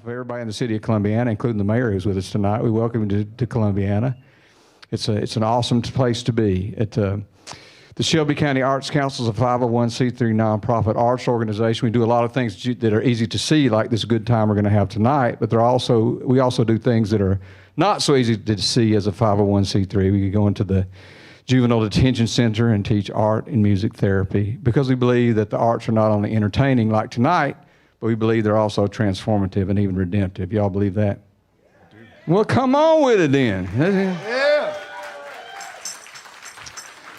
of everybody in the city of Columbiana, including the mayor who's with us tonight, we welcome you to Columbiana. It's an awesome place to be. The Shelby County Arts Council is a 501c3 nonprofit arts organization. We do a lot of things that are easy to see, like this good time we're going to have tonight, but we also do things that are not so easy to see as a 501c3. We could go into the juvenile detention center and teach art and music therapy because we believe that the arts are not only entertaining like tonight, but we believe they're also transformative and even redemptive. Y'all believe that? Well, come on with it then. Yeah.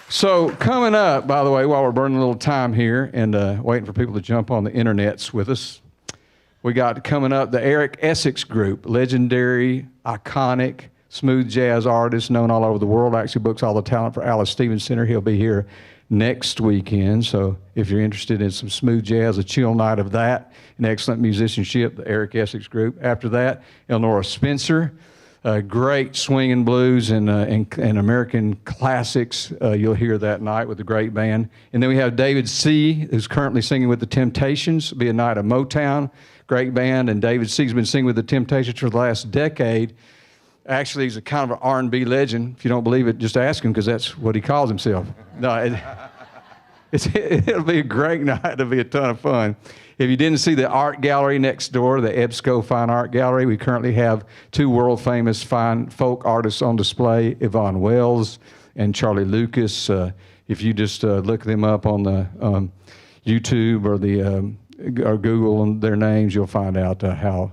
So coming up, by the way, while we're burning a little time here and waiting for people to jump on the internets with us, we got coming up the Eric Essex Group, legendary, iconic, smooth jazz artist known all over the world, actually books all the talent for Alice Stevens Center. He'll be here next weekend. So if you're interested in some smooth jazz, a chill night of that, and excellent musicianship, the Eric Essex Group. After that, Elnora Spencer, great swinging blues and American classics. You'll hear that night with a great band. And then we have David C., who's currently singing with the Temptations. It'll be a night of Motown, great band. And David C.'s been singing with the Temptations for the last decade. Actually, he's a kind of an R&B legend. If you don't believe it, just ask him, because that's what he calls himself. No, it'll be a great night. It'll be a ton of fun. If you didn't see the art gallery next door, the EBSCO Fine Art Gallery, we currently have two world-famous fine folk artists on display, Yvonne Wells and Charlie Lucas. If you just look them up on the YouTube or Google their names, you'll find out how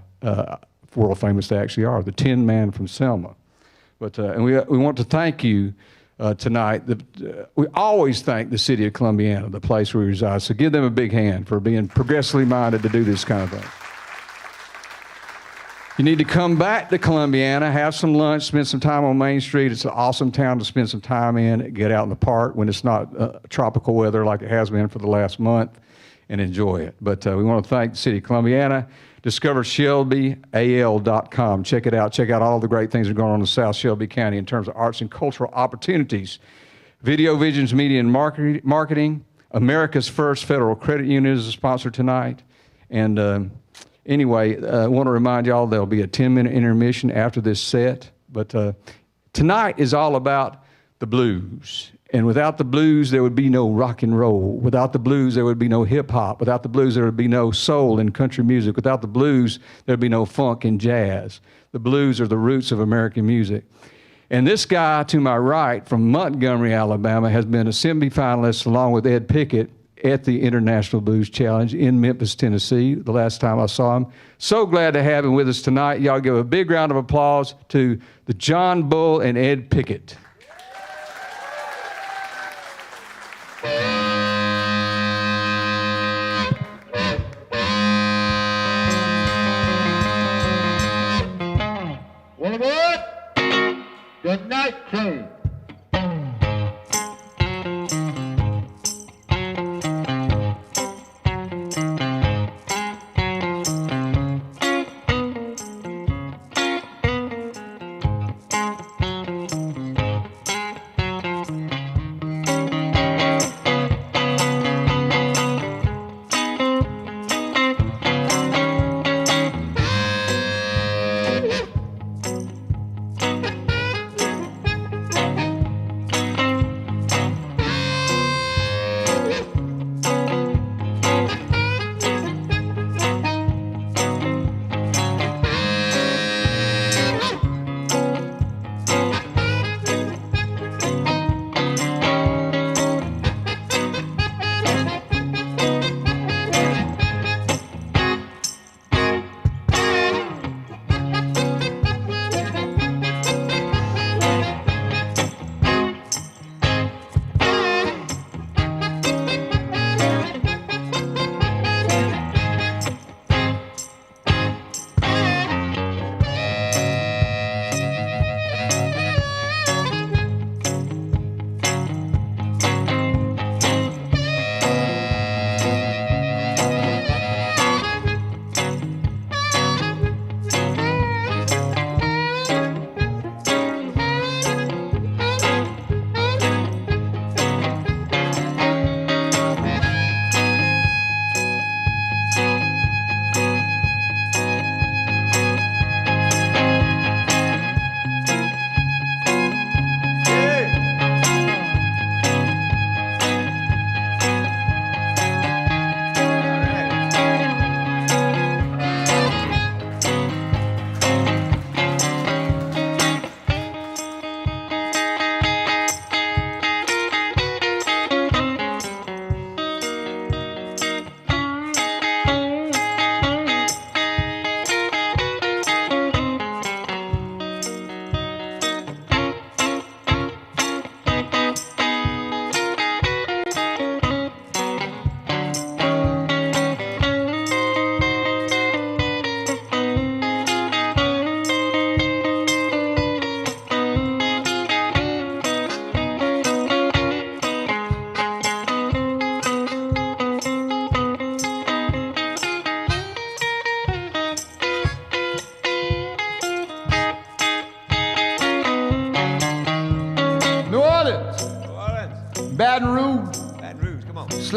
world famous they actually are. The Tin Man from Selma. But and we want to thank you tonight. We always thank the city of Columbiana, the place where we reside. So give them a big hand for being progressively minded to do this kind of thing. You need to come back to Columbiana, have some lunch, spend some time on Main Street. It's an awesome town to spend some time in. Get out in the park when it's not tropical weather like it has been for the last month, and enjoy it. But we want to thank the city of Columbiana. Discover ShelbyAL.com. Check it out. Check out all the great things that are going on in South Shelby County in terms of arts and cultural opportunities. Video Visions Media and Marketing. America's First Federal Credit Union is a sponsor tonight. And anyway, I want to remind y'all there'll be a 10-minute intermission after this set. But tonight is all about the blues. And without the blues, there would be no rock and roll. Without the blues, there would be no hip hop. Without the blues, there would be no soul and country music. Without the blues, there'd be no funk and jazz. The blues are the roots of American music. And this guy to my right from Montgomery, Alabama, has been a semifinalist along with Ed Pickett at the International Blues Challenge in Memphis, Tennessee, the last time I saw him. So glad to have him with us tonight. Y'all give a big round of applause to the John Bull and Ed Pickett. Good night, Trey.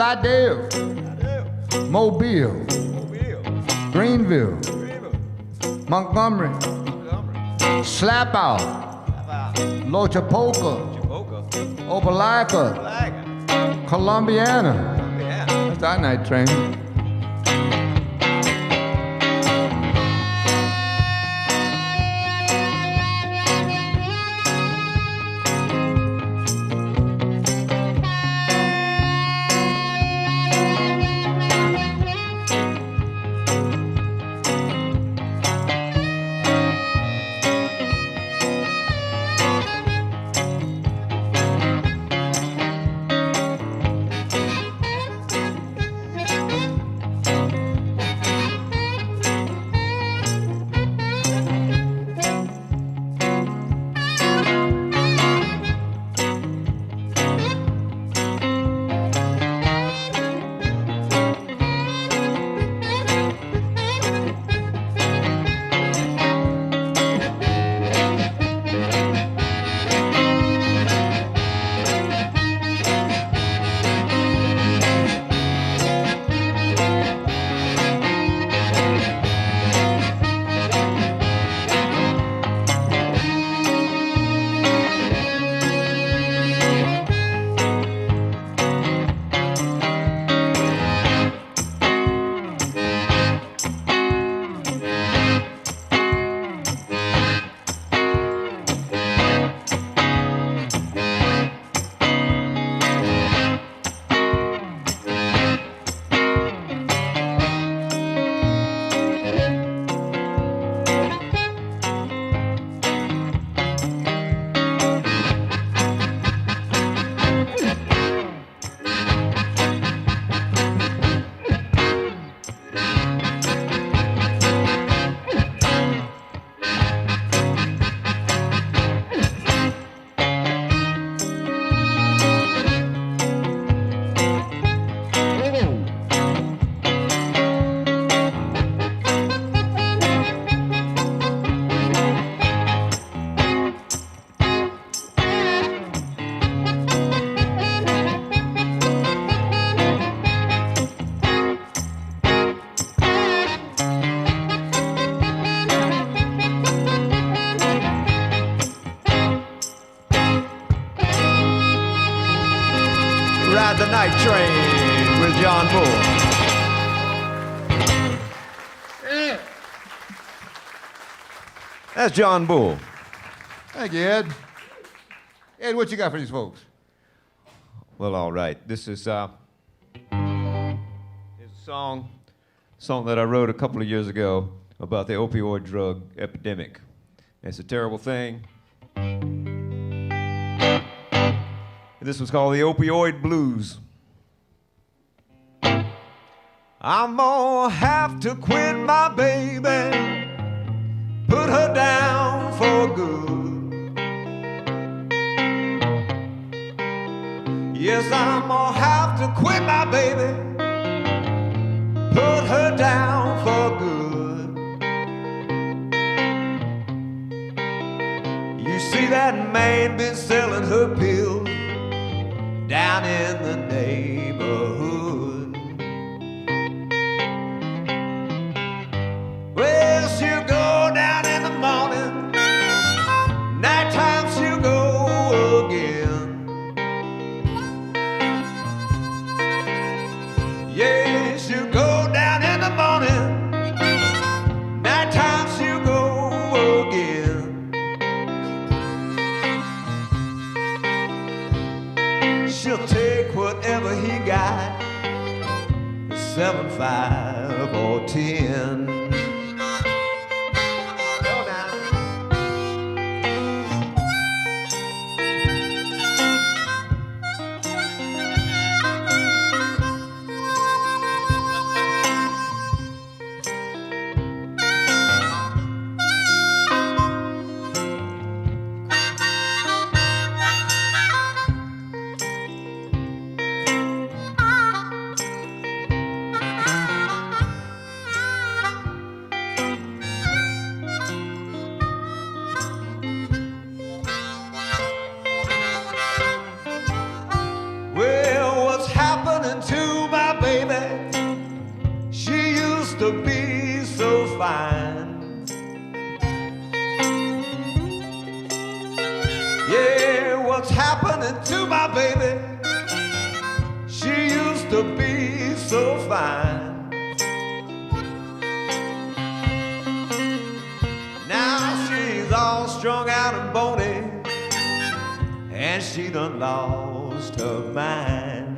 Slidell, Mobile, Greenville, Montgomery, Slapout, Lochapoka, Opelika, Columbiana. That's our night train. Ride the Night Train with John Bull. That's John Bull. Thank you, Ed. Ed, what you got for these folks? Well, all right. This is a song that I wrote a couple of years ago about the opioid drug epidemic. It's a terrible thing. This was called the Opioid Blues. I'm gonna have to quit my baby, put her down for good. Yes, I'm gonna have to quit my baby, put her down for good. You see that man been selling her pills down in the neighborhood. Well, she'll go down in the morning, nighttime she'll go again. Yeah, she'll go down in the morning, nighttime she'll go again. She'll take whatever he got, 7, 5, or 10. Go now. to be so fine. Yeah, what's happening to my baby? She used to be so fine. Now she's all strung out and bony, and she done lost her mind.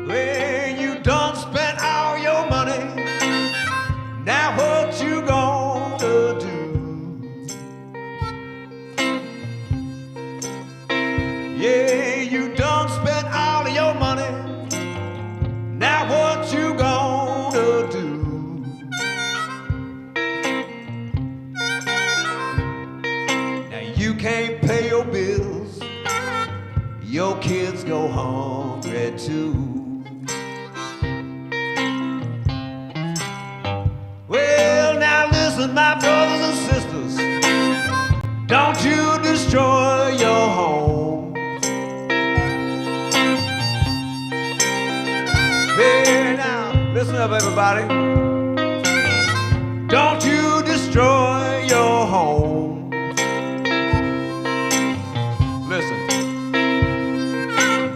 Well, you done spent all your money. Now what you gonna do? Yeah, you done spent all of your money. Now what you gonna do? Now you can't pay your bills. Your kids go hungry too. Well, now listen, my brothers and sisters, don't you destroy your home. Hey, now, listen up, everybody. Don't you destroy your home. Listen.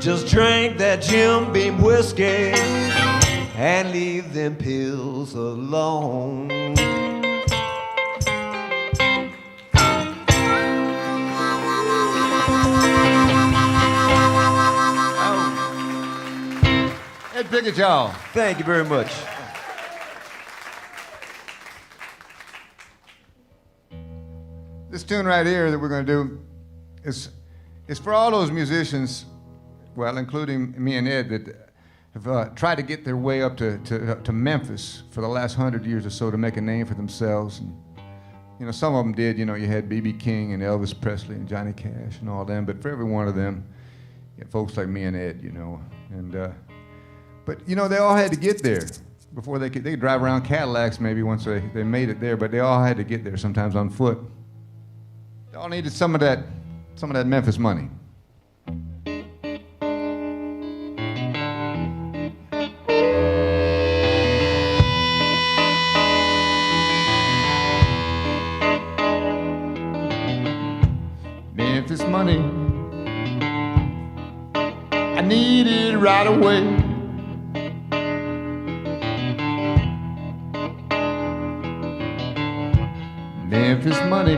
Just drink that Jim Beam whiskey and leave them pills alone. Ed Pickett, y'all. Thank you very much. This tune right here that we're going to do is for all those musicians, well, including me and Ed, that have tried to get their way up to Memphis for the last 100 years or so to make a name for themselves. And, you know, some of them did. You know, you had B.B. King and Elvis Presley and Johnny Cash and all them. But for every one of them, you had folks like me and Ed, you know. And but, you know, they all had to get there before they could drive around Cadillacs maybe once they made it there. But they all had to get there, sometimes on foot. They all needed some of that Memphis money. Memphis money, I need it right away. Memphis money,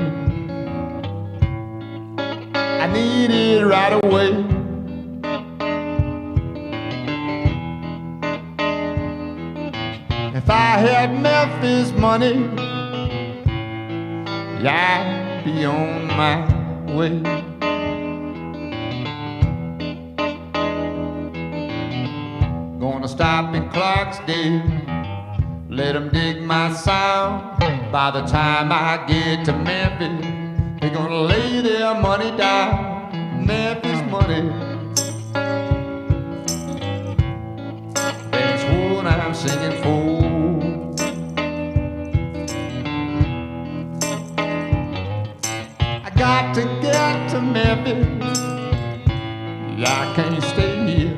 I need it right away. If I had Memphis money, yeah, I'd be on my way. Gonna stop in Clarksdale, let them dig my sound. By the time I get to Memphis, they're gonna lay their money down. Memphis money, that's what I'm singing for. I got to get to Memphis, I can't stay here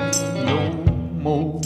no more.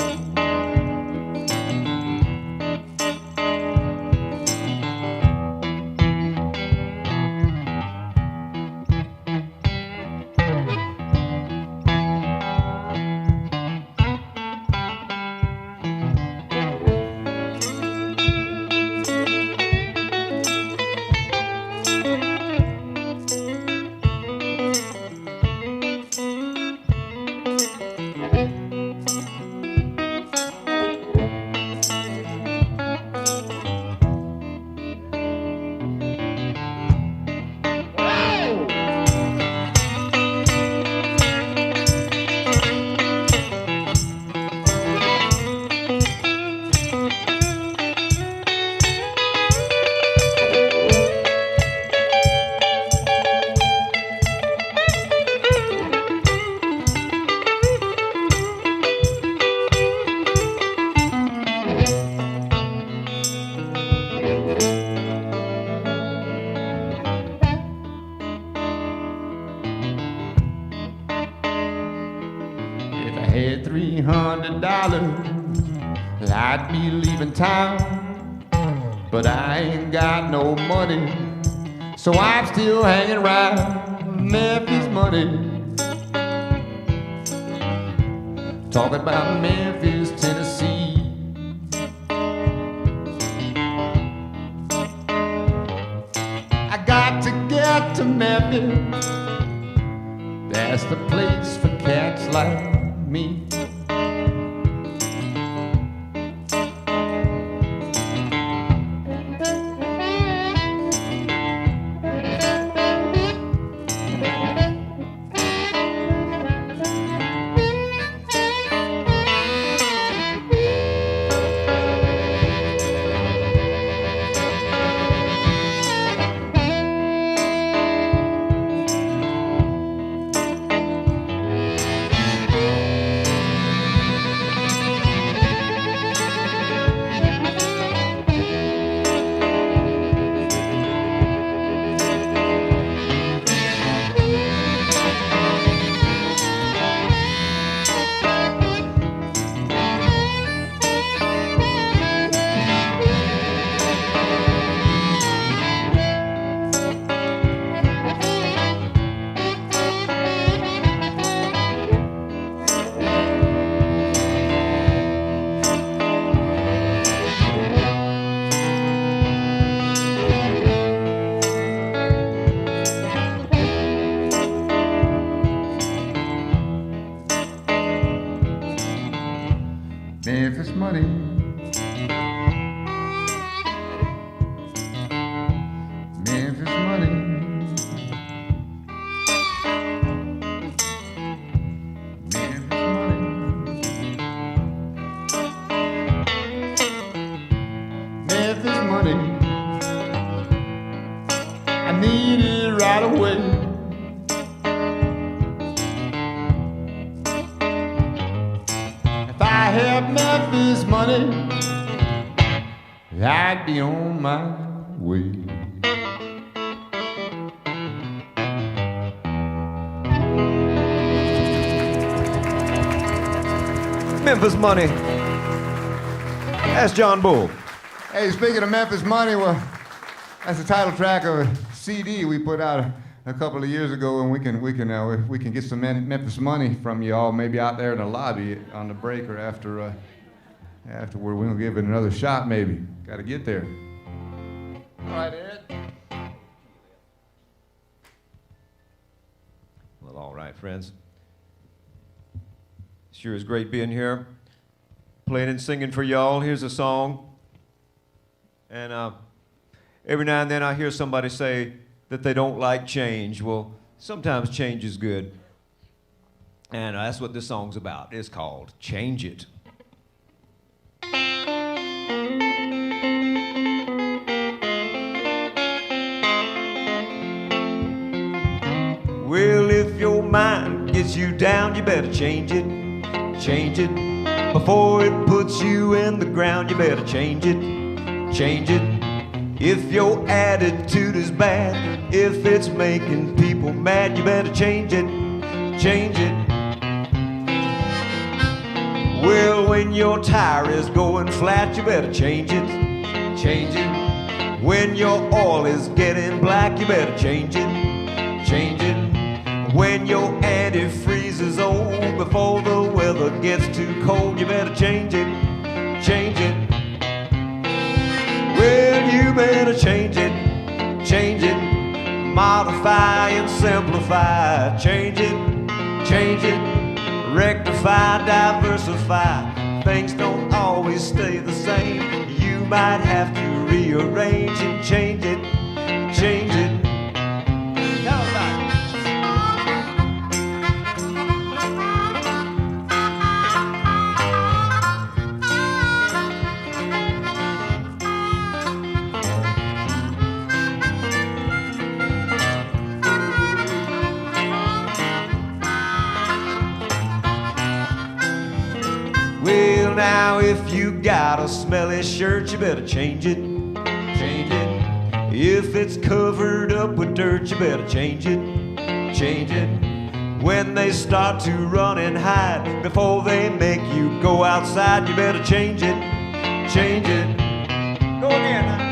had $300, I'd be leaving town. But I ain't got no money, so I'm still hanging around Memphis money. Talking about Memphis, Tennessee. I got to get to Memphis. That's the place for cats like me. Memphis money. Memphis money. Memphis money. Memphis money. I need it right away. If I had Memphis money, I'd be on my way. Memphis money. That's John Bull. Hey, speaking of Memphis money, well, that's the title track of a CD we put out a couple of years ago, and we can get some Memphis money from you all, maybe out there in the lobby on the break or afterward. We're gonna give it another shot, maybe. Got to get there. All right, Ed. Well, all right, friends. Sure is great being here, playing and singing for y'all. Here's a song. And every now and then I hear somebody say that they don't like change. Well, sometimes change is good. And that's what this song's about. It's called Change It. Well, if your mind gets you down, you better change it. Change it. Before it puts you in the ground, you better change it. Change it. If your attitude is bad, if it's making people mad, you better change it. Change it. Well, when your tire is going flat, you better change it. Change it. When your oil is getting black, you better change it. Change it. When your antifreeze is old, before the weather gets too cold, you better change it. Change it. Well, you better change it. Change it. Modify and simplify. Change it. Change it. Rectify, diversify. Things don't always stay the same. You might have to rearrange and change it. Change it. Tell about it. Well, now if you got a smelly shirt, you better change it. Change it. If it's covered up with dirt, you better change it. Change it. When they start to run and hide, before they make you go outside, you better change it, change it. Go again now.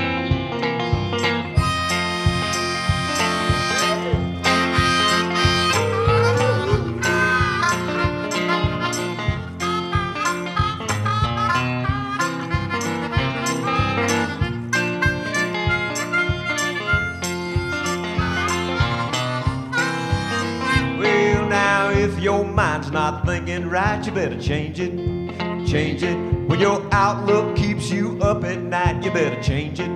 If your mind's not thinking right, you better change it, change it. When your outlook keeps you up at night, you better change it,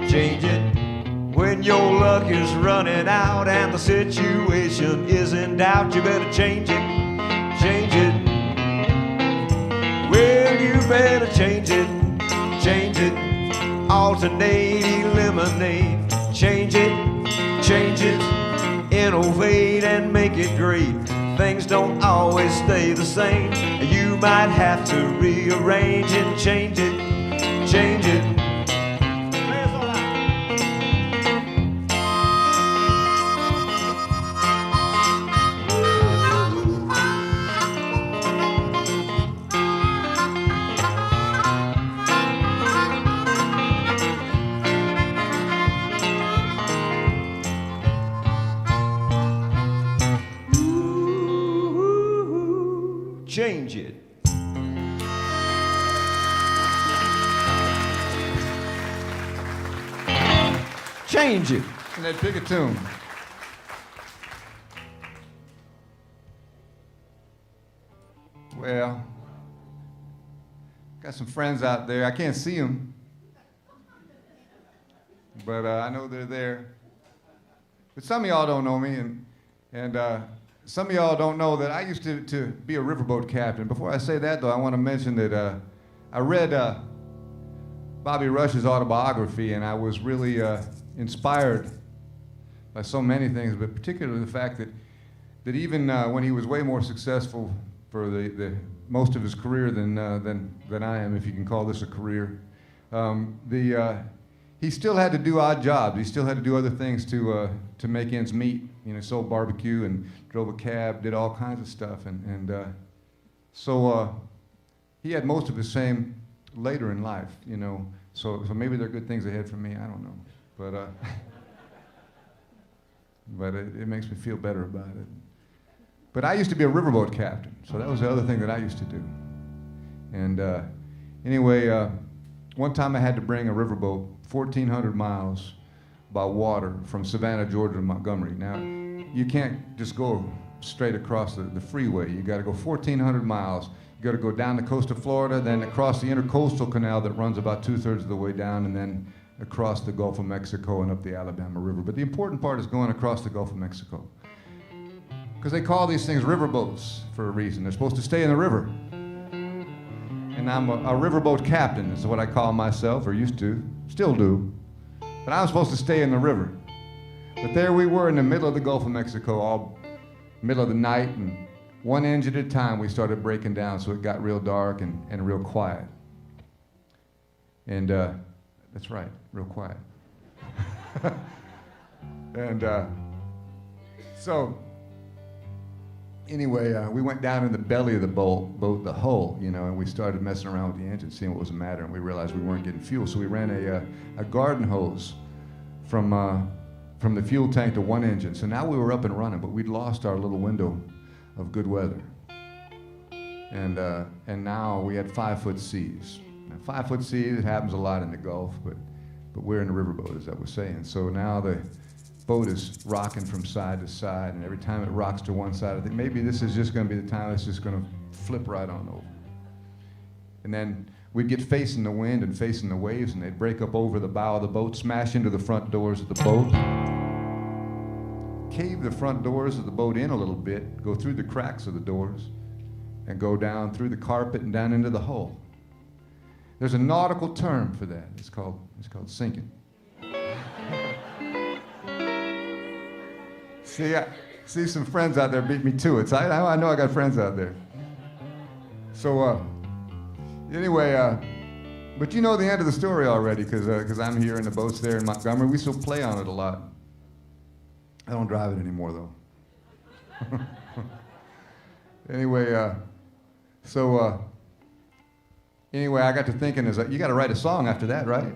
change it. When your luck is running out and the situation is in doubt, you better change it, change it. Well, you better change it, change it. Alternate, eliminate, change it, change it. Innovate and make it great. Things don't always stay the same. You might have to rearrange and change it, change it. Change it. Change it. And then pick a tune. Well, got some friends out there. I can't see them, but I know they're there. But some of y'all don't know me, and some of y'all don't know that I used to be a riverboat captain. Before I say that, though, I want to mention that I read Bobby Rush's autobiography, and I was really inspired by so many things, but particularly the fact that even when he was way more successful for the most of his career than I am, if you can call this a career, he still had to do odd jobs. He still had to do other things to make ends meet. You know, sold barbecue and drove a cab, did all kinds of stuff, and so he had most of his fame later in life. You know, so maybe there are good things ahead for me. I don't know, but it makes me feel better about it. But I used to be a riverboat captain, so that was the other thing that I used to do. And anyway, one time I had to bring a riverboat 1,400 miles by water from Savannah, Georgia to Montgomery. Now, you can't just go straight across the freeway. You got to go 1,400 miles. You got to go down the coast of Florida, then across the intercoastal canal that runs about 2/3 of the way down, and then across the Gulf of Mexico and up the Alabama River. But the important part is going across the Gulf of Mexico, because they call these things riverboats for a reason. They're supposed to stay in the river. And I'm a riverboat captain, is what I call myself, or used to, still do. But I'm supposed to stay in the river. But there we were in the middle of the Gulf of Mexico, all middle of the night, and one engine at a time we started breaking down, so it got real dark and real quiet. And that's right, real quiet. And so anyway, we went down in the belly of the boat, the hull, you know, and we started messing around with the engine, seeing what was the matter, and we realized we weren't getting fuel. So we ran a garden hose from the fuel tank to one engine. So now we were up and running, but we'd lost our little window of good weather. And now we had 5-foot seas. Now, 5-foot seas, it happens a lot in the Gulf, but we're in a riverboat, as I was saying. So now the boat is rocking from side to side, and every time it rocks to one side, I think maybe this is just going to be the time it's just going to flip right on over. And then we'd get facing the wind and facing the waves, and they'd break up over the bow of the boat, smash into the front doors of the boat, cave the front doors of the boat in a little bit, go through the cracks of the doors, and go down through the carpet and down into the hull. There's a nautical term for that. It's called sinking. See, I see some friends out there beat me to it. So I know I got friends out there. So anyway, but you know the end of the story already, because I'm here and the boat's there in Montgomery. We still play on it a lot. I don't drive it anymore, though. Anyway, anyway, I got to thinking, you got to write a song after that, right?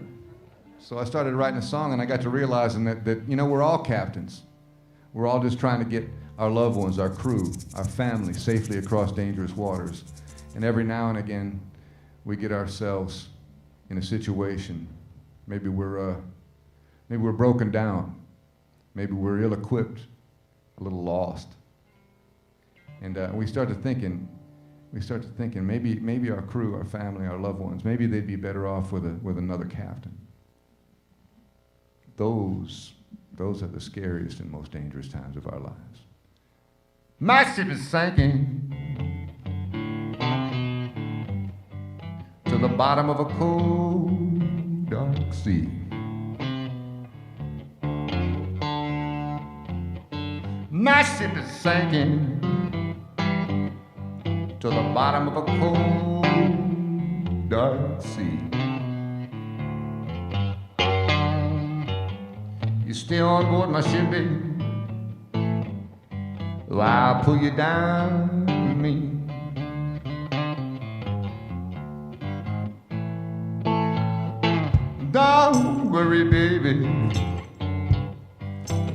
So I started writing a song, and I got to realizing that we're all captains. We're all just trying to get our loved ones, our crew, our family safely across dangerous waters. And every now and again, we get ourselves in a situation. Maybe we're broken down. Maybe we're ill-equipped, a little lost. And we started thinking, maybe our crew, our family, our loved ones, maybe they'd be better off with another captain. Those are the scariest and most dangerous times of our lives. My ship is sinking to the bottom of a cold, dark sea. My ship is sinking to the bottom of a cold, dark sea. You stay on board my ship, baby, or I'll pull you down with me. Don't worry, baby,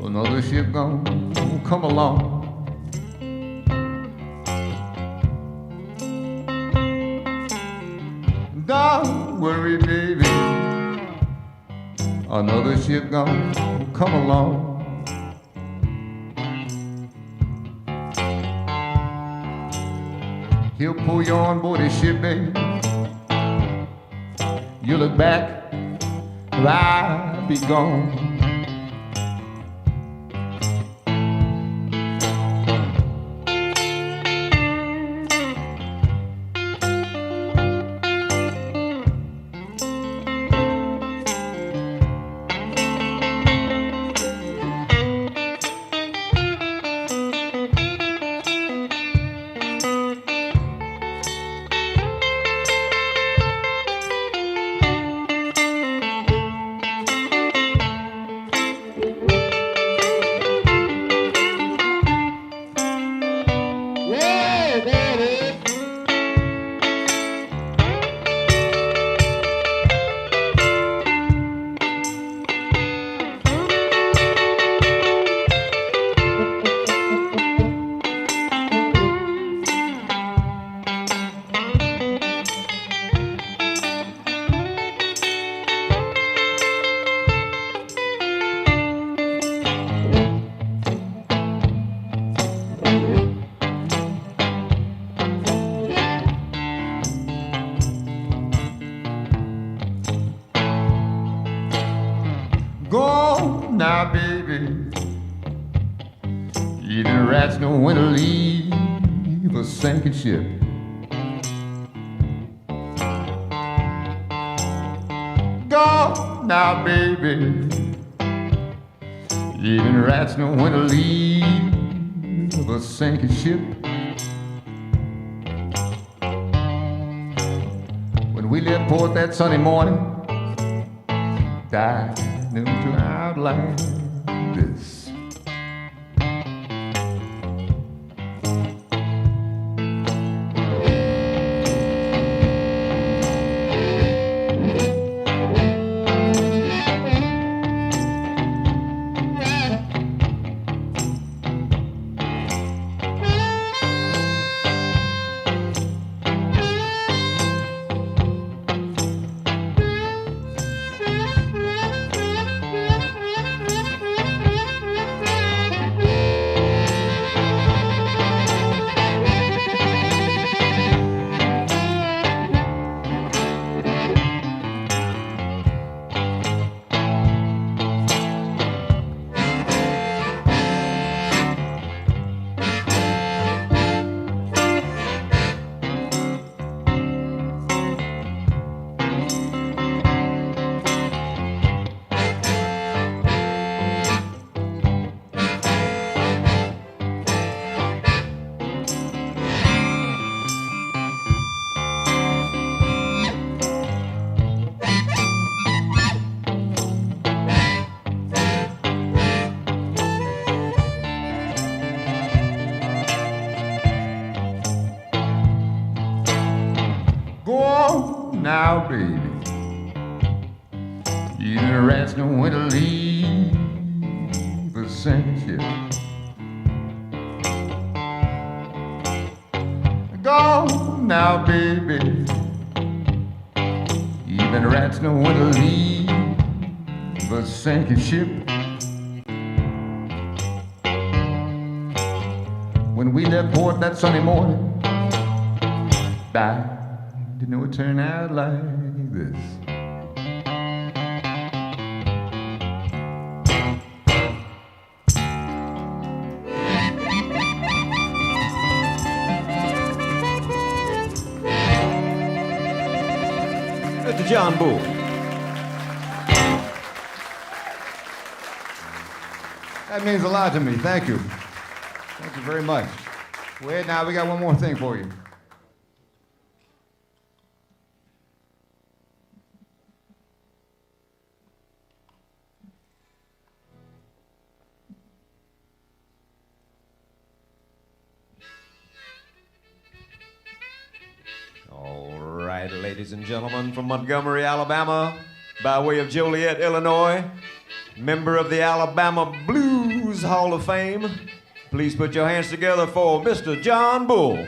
another ship gonna come along. Don't worry, baby, another ship gonna come along. He'll pull you on board his ship, baby. You look back, and I'll be gone. Go now, baby. Even rats know when to leave a sinking ship. Go now, baby. Even rats know when to leave a sinking ship. When we left port that Sunday morning, died into outline this. now, baby. Even the rats know when to leave a sinking ship. Gone now, baby. Even the rats know when to leave a sinking ship. When we left port that Sunday morning, I didn't know it turned out like this. Mr. John Bull. That means a lot to me. Thank you. Thank you very much. Wait, now we got one more thing for you. All right, ladies and gentlemen, from Montgomery, Alabama, by way of Joliet, Illinois, member of the Alabama Blues Hall of Fame, please put your hands together for Mr. John Bull.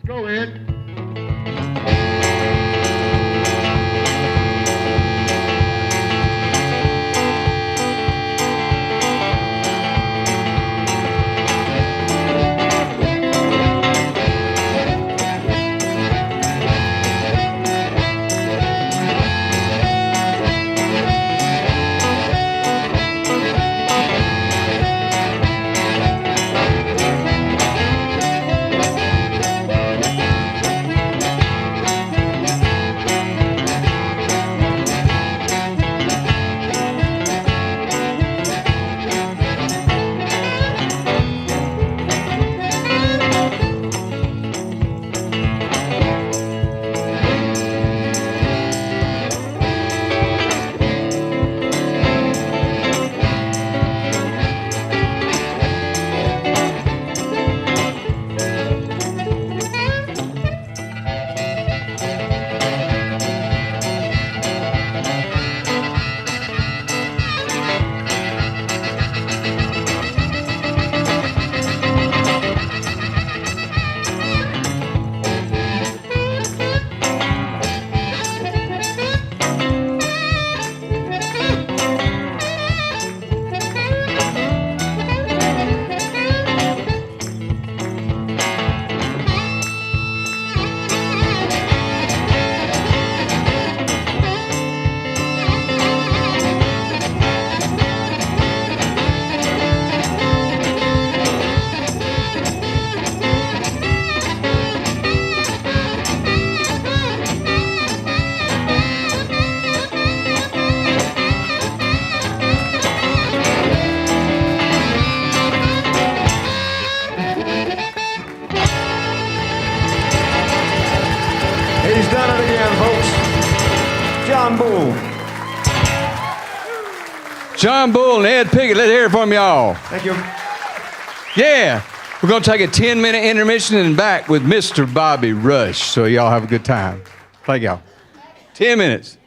Go ahead. John Bull. John Bull and Ed Pickett, let's hear it from y'all. Thank you. Yeah, we're going to take a 10-minute intermission and back with Mr. Bobby Rush, so y'all have a good time. Thank y'all. 10 minutes.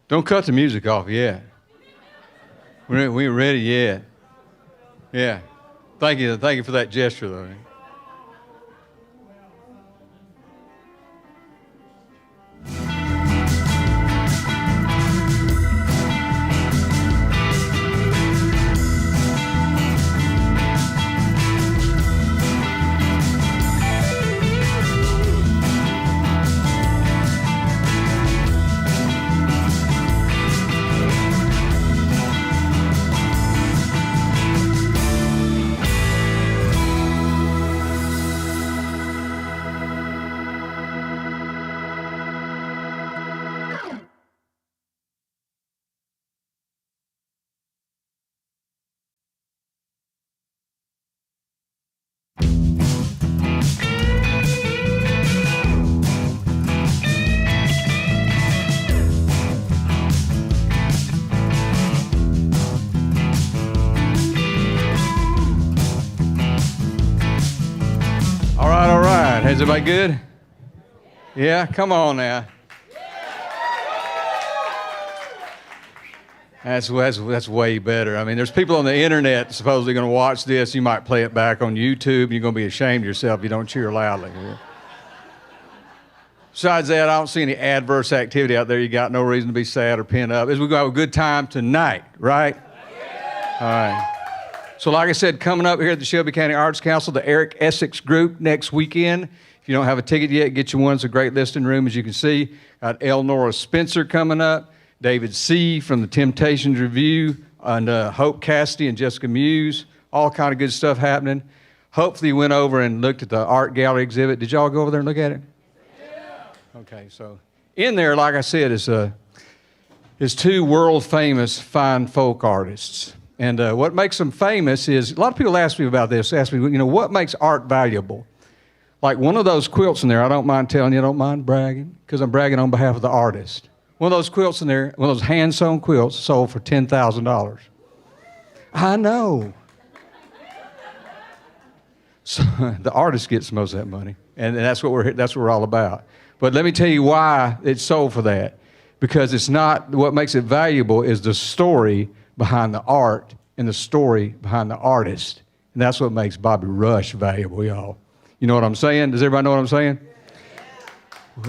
Don't cut the music off yet. We ain't ready yet. Yeah. Thank you for that gesture, though. All right. Is everybody good? Yeah, come on now. That's way better. I mean, there's people on the internet supposedly going to watch this. You might play it back on YouTube. You're going to be ashamed of yourself if you don't cheer loudly. Besides that, I don't see any adverse activity out there. You got no reason to be sad or pent up. We're going to have a good time tonight, right? All right. So like I said, coming up here at the Shelby County Arts Council, the Eric Essex Group next weekend. If you don't have a ticket yet, get you one. It's a great listing room, as you can see. Got Elnora Spencer coming up, David C. from the Temptations Review, and Hope Cassidy and Jessica Muse. All kind of good stuff happening. Hopefully you went over and looked at the art gallery exhibit. Did y'all go over there and look at it? Yeah. Okay, so in there, like I said, is two world-famous fine folk artists. And what makes them famous is, a lot of people ask me about this, what makes art valuable? Like one of those quilts in there, I don't mind telling you, I don't mind bragging, because I'm bragging on behalf of the artist. One of those quilts in there, one of those hand-sewn quilts sold for $10,000. I know. So the artist gets most of that money, and that's what we're all about. But let me tell you why it's sold for that. Because it's not, what makes it valuable is the story behind the art and the story behind the artist. And that's what makes Bobby Rush valuable, y'all. You know what I'm saying? Does everybody know what I'm saying?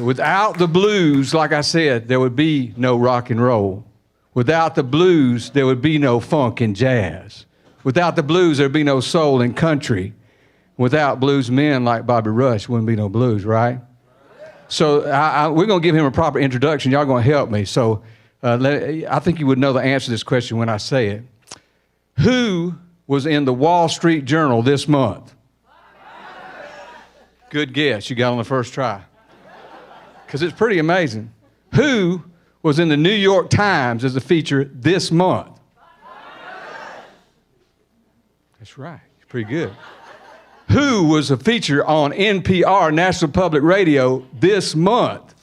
Without the blues, like I said, there would be no rock and roll. Without the blues, there would be no funk and jazz. Without the blues, there'd be no soul and country. Without blues men like Bobby Rush, wouldn't be no blues, right? So we're going to give him a proper introduction. Y'all going to help me. So I think you would know the answer to this question when I say it. Who was in the Wall Street Journal this month? Good guess. You got on the first try. Because it's pretty amazing. Who was in the New York Times as a feature this month? That's right. It's pretty good. Who was a feature on NPR, National Public Radio, this month?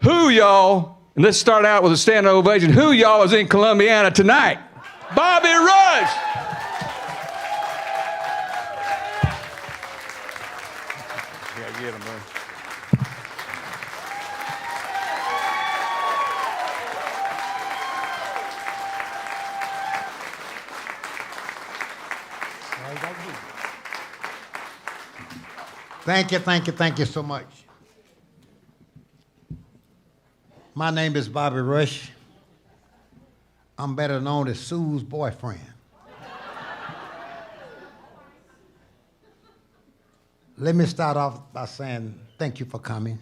Who, y'all, and let's start out with a standing ovation, who, y'all, is in Columbiana tonight? Bobby Rush! Yeah, get him, man. Thank you so much. My name is Bobby Rush. I'm better known as Sue's boyfriend. Let me start off by saying thank you for coming.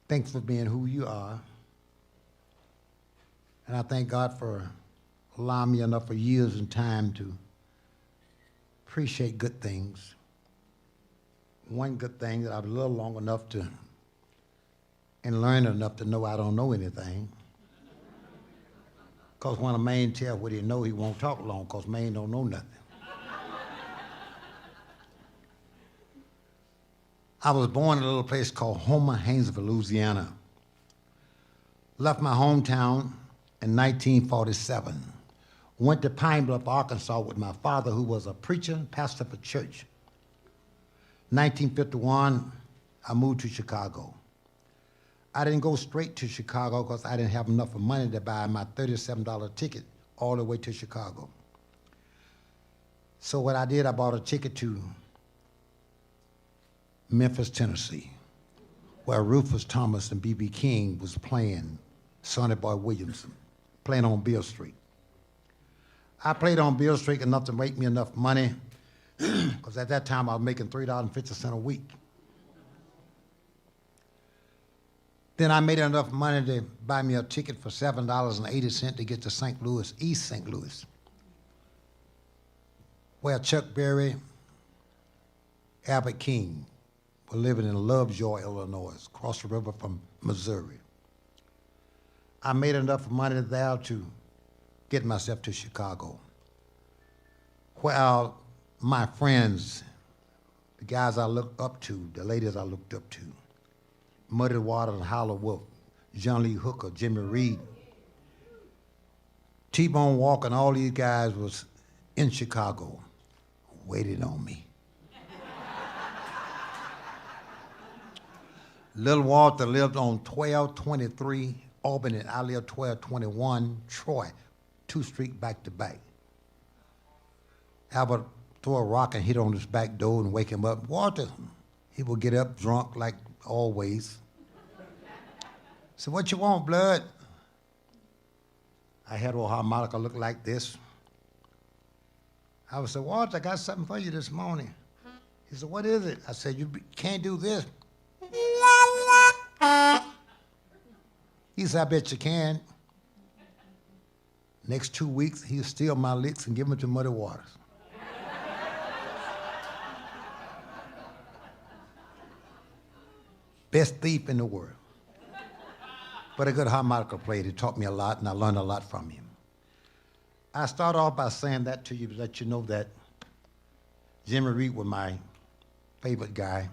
Thanks for being who you are. And I thank God for allowing me enough for years and time to appreciate good things. One good thing that I've lived long enough to and learn enough to know I don't know anything. Because when a man tells what he know, he won't talk long because man don't know nothing. I was born in a little place called Homer, Haynesville, Louisiana. Left my hometown in 1947. Went to Pine Bluff, Arkansas with my father, who was a preacher, pastor of a church. 1951, I moved to Chicago. I didn't go straight to Chicago because I didn't have enough money to buy my $37 ticket all the way to Chicago. So what I did, I bought a ticket to Memphis, Tennessee, where Rufus Thomas and B.B. King was playing Sonny Boy Williamson, playing on Beale Street. I played on Beale Street enough to make me enough money, because at that time I was making $3.50 a week. Then I made enough money to buy me a ticket for $7.80 to get to St. Louis, East St. Louis, where Chuck Berry, Albert King were living in Lovejoy, Illinois, across the river from Missouri. I made enough money there to get myself to Chicago, where my friends, the guys I looked up to, the ladies I looked up to, Muddy Waters and Howler Wolf, John Lee Hooker, Jimmy Reed, T-Bone Walker, and all these guys was in Chicago, waiting on me. Little Walter lived on 1223 Albany, and I lived 1221 Troy, 2 streets back to back. I would throw a rock and hit on his back door and wake him up. Walter, he would get up drunk like always. So what you want, blood? I had a harmonica look like this. I would say, Walter, I got something for you this morning. He said, what is it? I said, you can't do this. He said, I bet you can. Next 2 weeks, he'll steal my licks and give them to Muddy Waters. Best thief in the world. But a good harmonica player. He taught me a lot, and I learned a lot from him. I start off by saying that to you to let you know that Jimmy Reed was my favorite guy.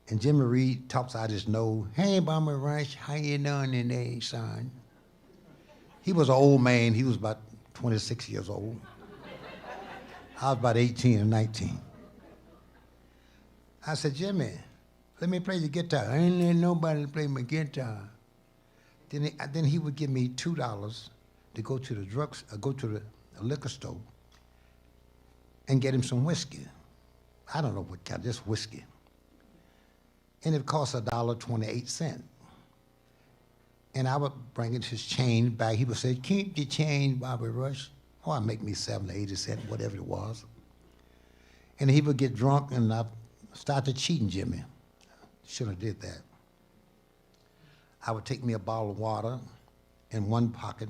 And Jimmy Reed talks out his nose, hey, Bomber Rush, how you doing today, son? He was an old man. He was about 26 years old. I was about 18 or 19. I said, Jimmy, let me play the guitar. I ain't let nobody play my guitar. Then he would give me $2 to go to the liquor store and get him some whiskey. I don't know what kind, just whiskey. And it cost $1.28. And I would bring his change back. He would say, keep the change, Bobby Rush. Oh, I'd make me 70, 80 cents, whatever it was. And he would get drunk, and I started cheating Jimmy. Shouldn't have did that. I would take me a bottle of water in one pocket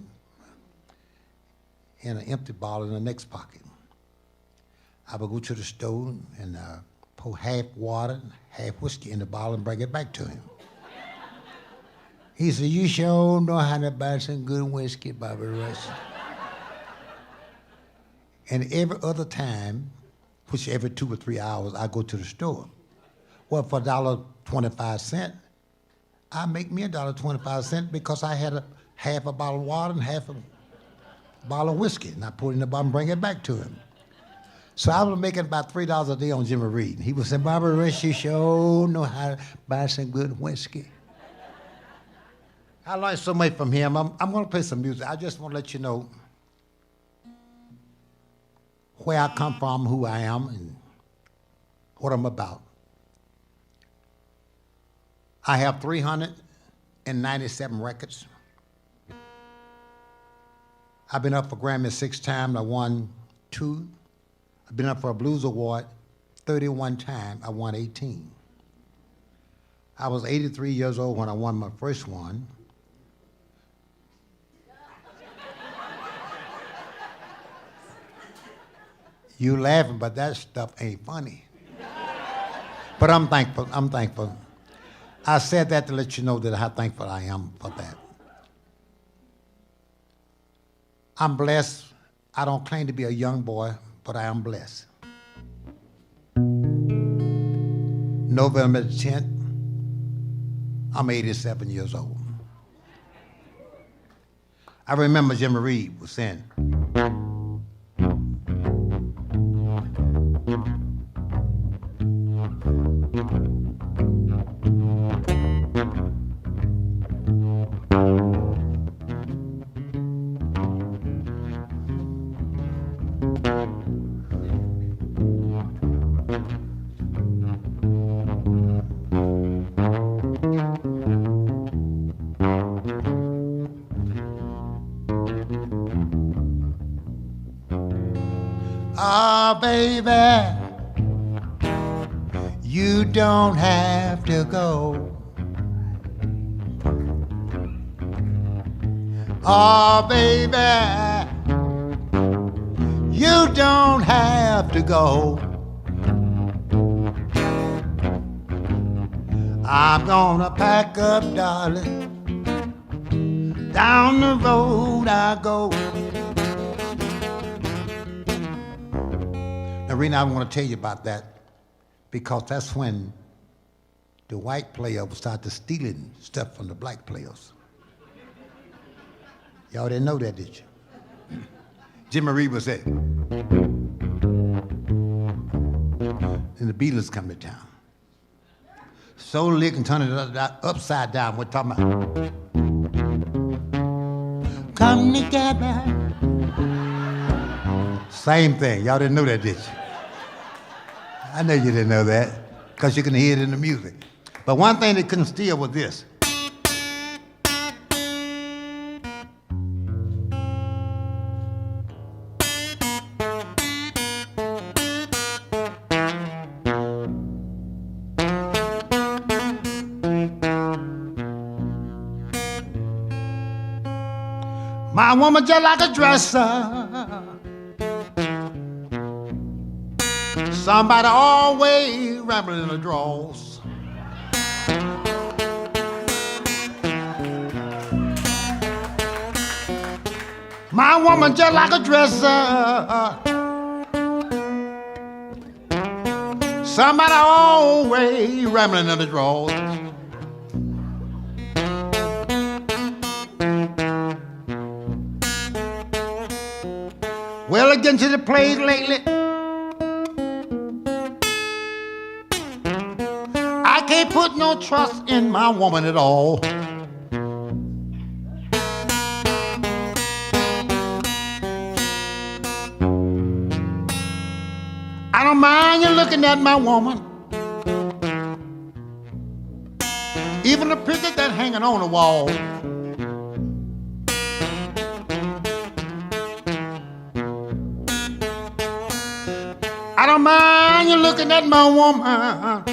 and an empty bottle in the next pocket. I would go to the store and pour half water, half whiskey in the bottle and bring it back to him. He said, you sure know how to buy some good whiskey, Bobby Rush. And every other time, which every 2 or 3 hours, I go to the store. Well, for $1.25, I make me $1.25 because I had half a bottle of water and half a bottle of whiskey. And I put it in the bottle and bring it back to him. So I was making about $3 a day on Jimmy Reed. He would say, Bobby Rush, you sure know how to buy some good whiskey. I learned so much from him. I'm going to play some music. I just want to let you know where I come from, who I am, and what I'm about. I have 397 records. I've been up for Grammy 6 times. I won 2. I've been up for a Blues Award 31 times. I won 18. I was 83 years old when I won my first one. You laughing, but that stuff ain't funny. But I'm thankful. I'm thankful. I said that to let you know that how thankful I am for that. I'm blessed. I don't claim to be a young boy, but I am blessed. November 10th, I'm 87 years old. I remember Jimmy Reed was saying, Oh, baby, you don't have to go. Oh, baby, you don't have to go. I'm gonna pack up, darling. Down the road I go. Now, Rena, I want to tell you about that because that's when the white player started stealing stuff from the black players. Y'all didn't know that, did you? Jimmy Reed was there. And the Beatles come to town. So lick and turn it upside down. We're talking about come together. Same thing. Y'all didn't know that, did you? I know you didn't know that because you can hear it in the music. But one thing they couldn't steal was this. My woman just like a dresser. Somebody always rambling in the drawers. My woman just like a dresser. Somebody always rambling in the drawers. Well, getting to the place lately, I can't put no trust in my woman at all. I don't mind you looking at my woman, even the picture that's hanging on the wall. I don't mind you looking at my woman.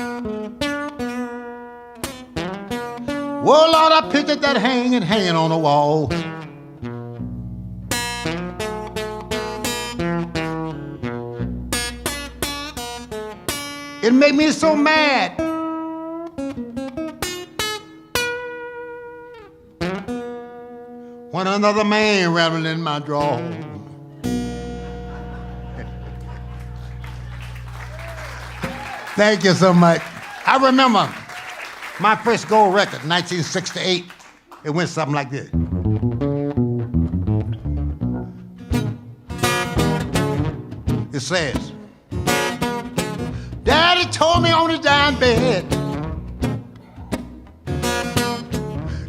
Well, Lord, I pictured that hanging on the wall. It made me so mad. When another man rattled in my drawer. Thank you so much. I remember my first gold record, 1968. It went something like this. It says, Daddy told me on his dying bed,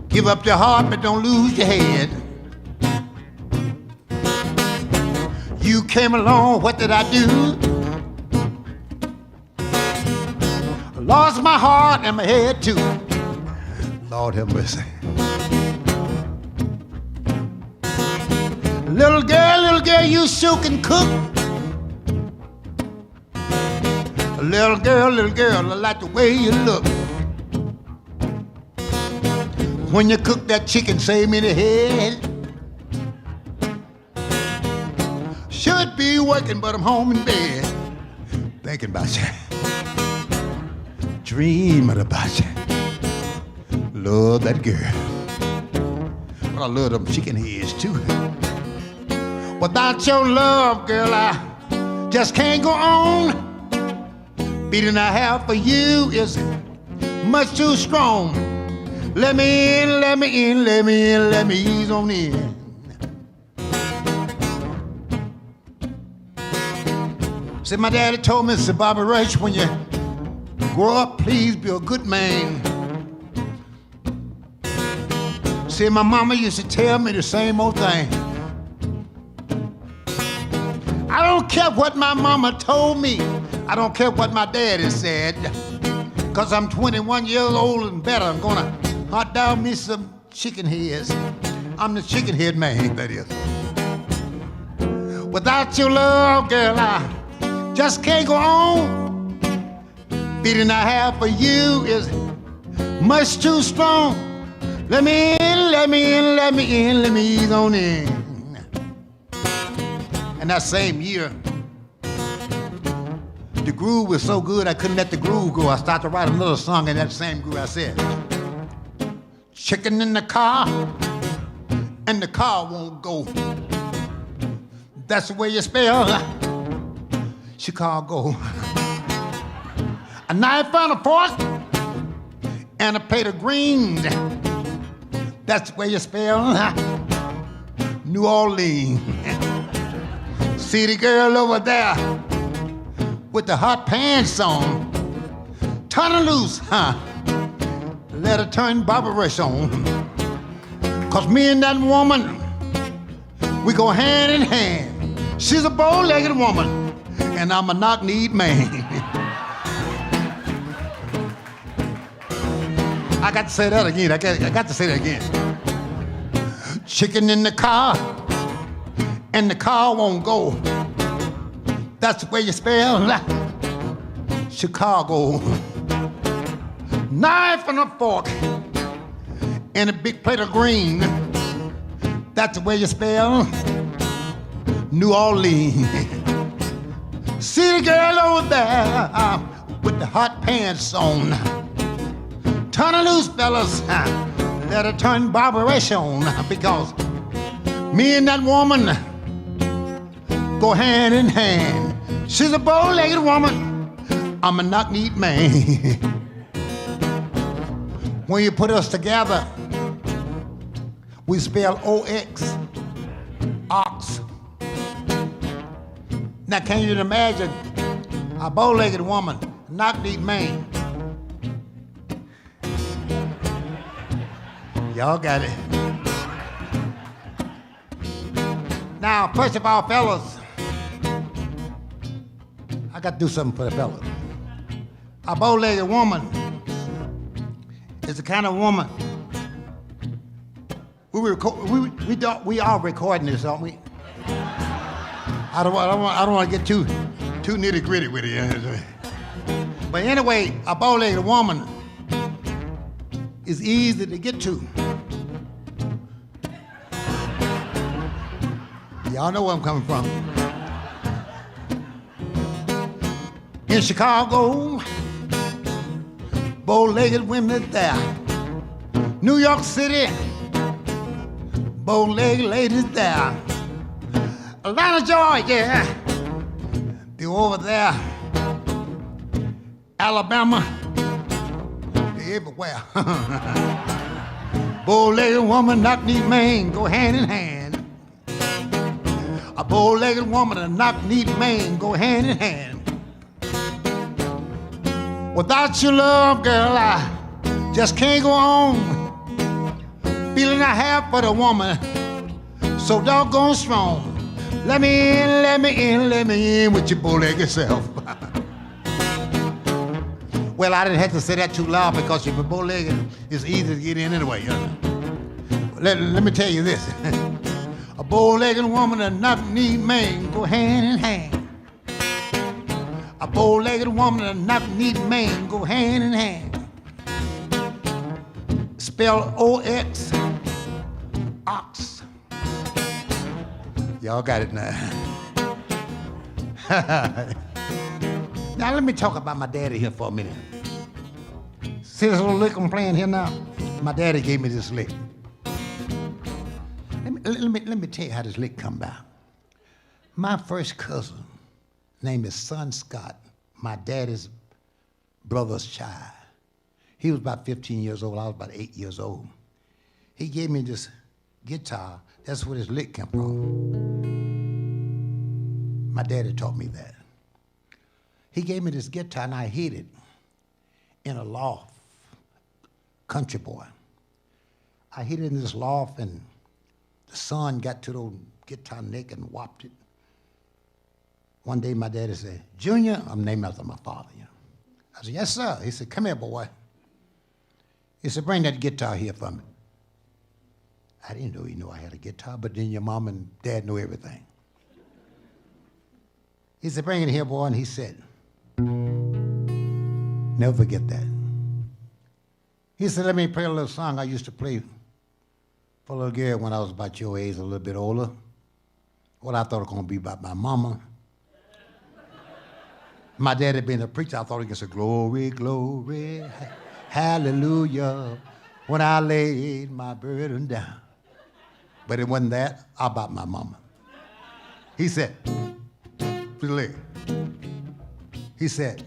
give up your heart but don't lose your head. You came along, what did I do? Lost my heart and my head too. Lord have mercy. Little girl, you sure can cook. Little girl, I like the way you look. When you cook that chicken, save me the head. Should be working, but I'm home in bed, thinking about you. Dreaming about you. Love that girl. But I love them chicken heads too. Without your love, girl, I just can't go on. Beating I have for you is much too strong. Let me in, let me in, let me in, let me ease on in. See, my daddy told me, said, Bobby Rush, when you grow up, please be a good man. See, my mama used to tell me the same old thing. I don't care what my mama told me. I don't care what my daddy said. Cause I'm 21 years old and better. I'm gonna hunt down me some chicken heads. I'm the chicken head man, that is. Without your love, girl, I just can't go on. Feeling I have for you is much too strong. Let me in, let me in, let me in, let me ease on in. And that same year, the groove was so good I couldn't let the groove go. I started to write another song in that same groove. I said, chicken in the car, and the car won't go. That's the way you spell Chicago. A knife and a fork, and a plate of greens. That's the way you spell New Orleans. See the girl over there with the hot pants on. Turn her loose, huh? Let her turn Barbara Rush on. Cause me and that woman, we go hand in hand. She's a bow-legged woman, and I'm a knock-kneed man. I got to say that again. I got to say that again. Chicken in the car, and the car won't go. That's the way you spell Chicago. Knife and a fork, and a big plate of green. That's the way you spell New Orleans. See the girl over there with the hot pants on. Turn her loose, fellas. Let her turn Barbara Rush on. Because me and that woman go hand in hand. She's a bow-legged woman. I'm a knock-kneed man. When you put us together, we spell O-X, ox. Now, can you imagine a bow-legged woman, knock-kneed man? Y'all got it. Now, first of all, fellas, I got to do something for the fellas. A bow-legged woman is the kind of woman. We are recording this, aren't we? I don't want to get too nitty-gritty with it. But anyway, a bow-legged woman is easy to get to. Y'all know where I'm coming from. In Chicago, bow-legged women there. New York City, bow-legged ladies there. Atlanta, Georgia, they're over there. Alabama, they're everywhere. Bow-legged woman, knock-kneed man, go hand in hand. A bow-legged woman and a knock-kneed man go hand in hand. Without your love, girl, I just can't go on. Feeling I have for the woman, so doggone strong. Let me in, let me in, let me in with your bow-legged self. Well, I didn't have to say that too loud because if you're bow-legged, it's easy to get in anyway. Let me tell you this. A bow-legged woman and a knock-kneed man go hand in hand. A bow-legged woman and a knock-kneed man go hand in hand. Spell O-X, ox. Y'all got it now. Now let me talk about my daddy here for a minute. See this little lick I'm playing here now? My daddy gave me this lick. Let me tell you how this lick come about. My first cousin, name is Son Scott, my daddy's brother's child. He was about 15 years old, I was about 8 years old. He gave me this guitar, that's where this lick came from. My daddy taught me that. He gave me this guitar and I hid it in a loft, country boy. I hid it in this loft and the sun got to the guitar neck and whopped it. One day my daddy said, Junior, I'm named after my father. You know. I said, yes, sir. He said, come here, boy. He said, bring that guitar here for me. I didn't know he knew I had a guitar, but then your mom and dad knew everything. He said, bring it here, boy. And he said, never forget that. He said, let me play a little song I used to play for a little girl when I was about your age, a little bit older. What I thought it was going to be about my mama. My daddy being a preacher, I thought he could say, glory, glory, hallelujah, when I laid my burden down. But it wasn't that, about my mama. He said, he said,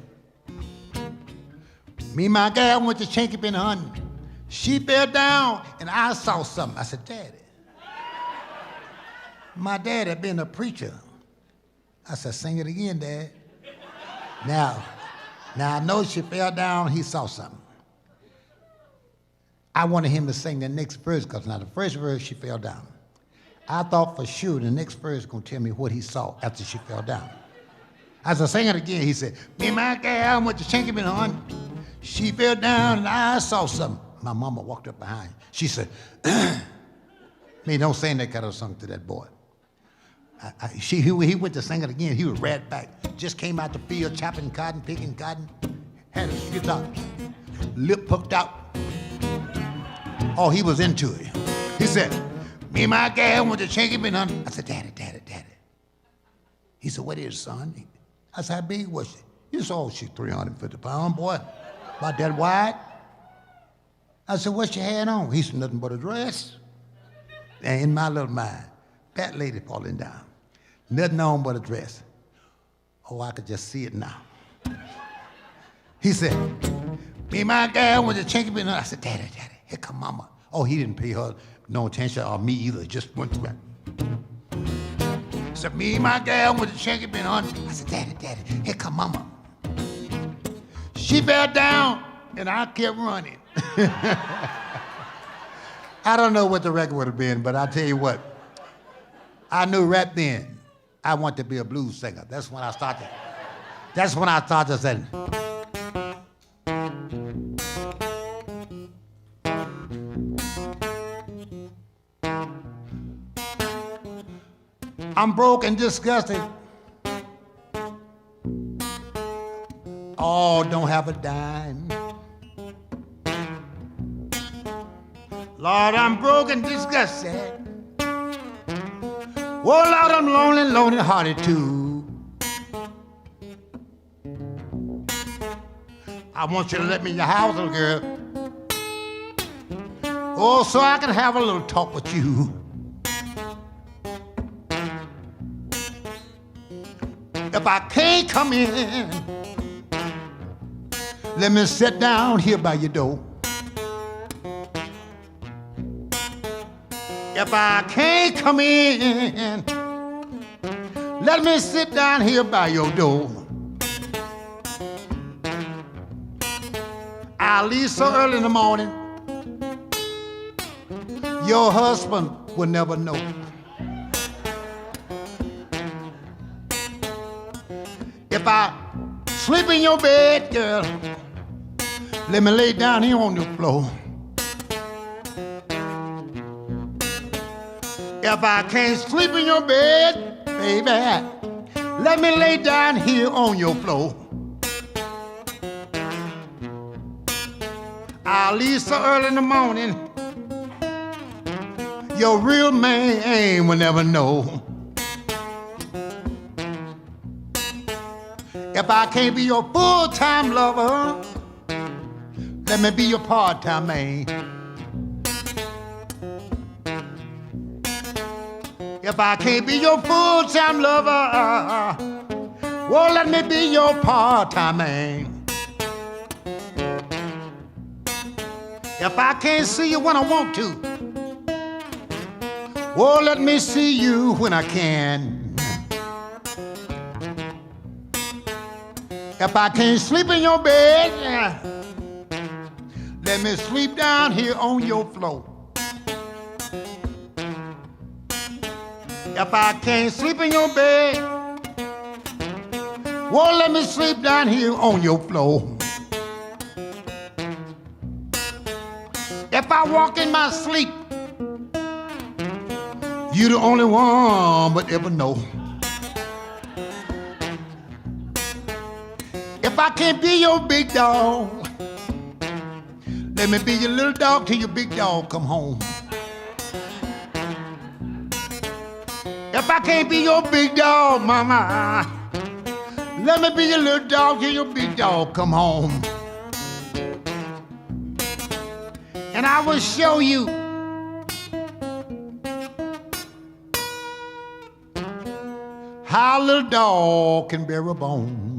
me and my gal went to Chinky Bin hunting. She fell down and I saw something. I said, Daddy. My daddy being a preacher. I said, sing it again, Dad. Now I know she fell down, he saw something. I wanted him to sing the next verse, because now the first verse, she fell down. I thought for sure the next verse was going to tell me what he saw after she fell down. As I sang it again, he said, me and my gal went to Chinky Bin hunting. She fell down and I saw something. My mama walked up behind. She said, me, don't sing that kind of song to that boy. He went to sing it again. He was right back. Just came out the field chopping cotton, picking cotton. Had his guitar, lip hooked out. Oh, he was into it. He said, me and my gal went to Chinky Bin hunting. I said, Daddy, Daddy, Daddy. He said, what is it, son? I said, how big was she? He said, oh, she's 350 pounds, boy. About that wide. I said, what's your had on? He said, nothing but a dress. And in my little mind, fat lady falling down. Nothing on but a dress. Oh, I could just see it now. He said, me and my gal went to Chinky Bin hunting. I said, Daddy, Daddy, here come mama. Oh, he didn't pay her no attention, or me either, just went through it. He said, me and my gal went to Chinky Bin hunting. I said, Daddy, Daddy, here come mama. She fell down, and I kept running. I don't know what the record would have been, but I tell you what, I knew right then I wanted to be a blues singer. That's when I started. That's when I started saying. I'm broke and disgusted. Oh, don't have a dime. Lord, I'm broke and disgusted. Oh, Lord, I'm lonely, lonely hearted too. I want you to let me in your house, little girl. Oh, so I can have a little talk with you. If I can't come in, let me sit down here by your door. If I can't come in, let me sit down here by your door. I'll leave so early in the morning, your husband will never know. If I sleep in your bed, girl, let me lay down here on the floor. If I can't sleep in your bed, baby, let me lay down here on your floor. I'll leave so early in the morning, your real man will never know. If I can't be your full-time lover, let me be your part-time man. If I can't be your full-time lover, well, let me be your part-time man. If I can't see you when I want to, well, let me see you when I can. If I can't sleep in your bed, let me sleep down here on your floor. If I can't sleep in your bed, well, let me sleep down here on your floor. If I walk in my sleep, you're the only one but ever know. If I can't be your big dog, let me be your little dog till your big dog come home. If I can't be your big dog, mama, let me be your little dog till your big dog come home. And I will show you how a little dog can bear a bone.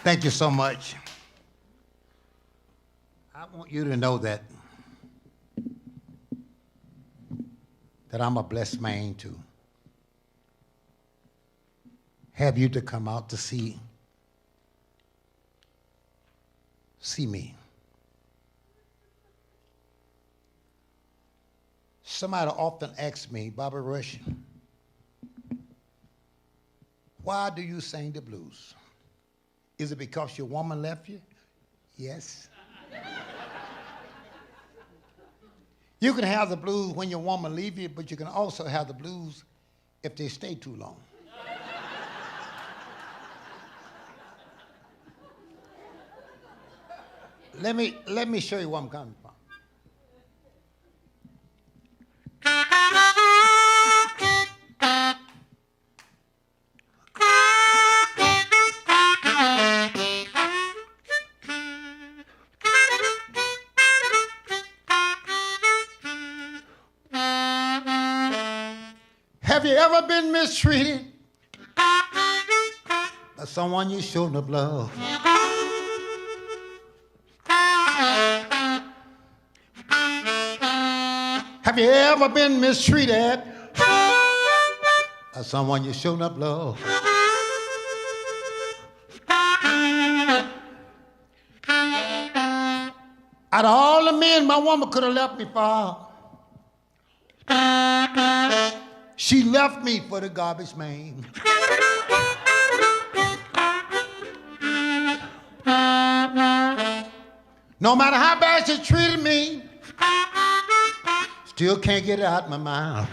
Thank you so much. I want you to know that I'm a blessed man to have you to come out to see me. Somebody often asks me, Bobby Rush, why do you sing the blues? Is it because your woman left you? Yes. You can have the blues when your woman leaves you, but you can also have the blues if they stay too long. Let me show you where I'm coming from. Have you ever been mistreated by someone you shouldn't have loved? Have you ever been mistreated by someone you shouldn't have loved? Out of all the men my woman could have left me for, she left me for the garbage man. No matter how bad she treated me, still can't get it out my mouth.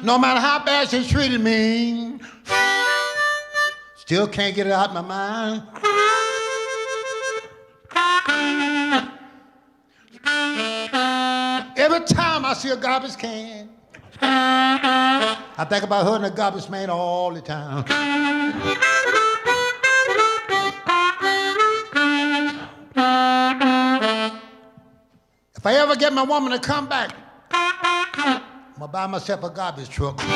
No matter how bad she treated me, still can't get it out my mind. Every time I see a garbage can, I think about her and the garbage man all the time. If I ever get my woman to come back, I'm gonna buy myself a garbage truck. If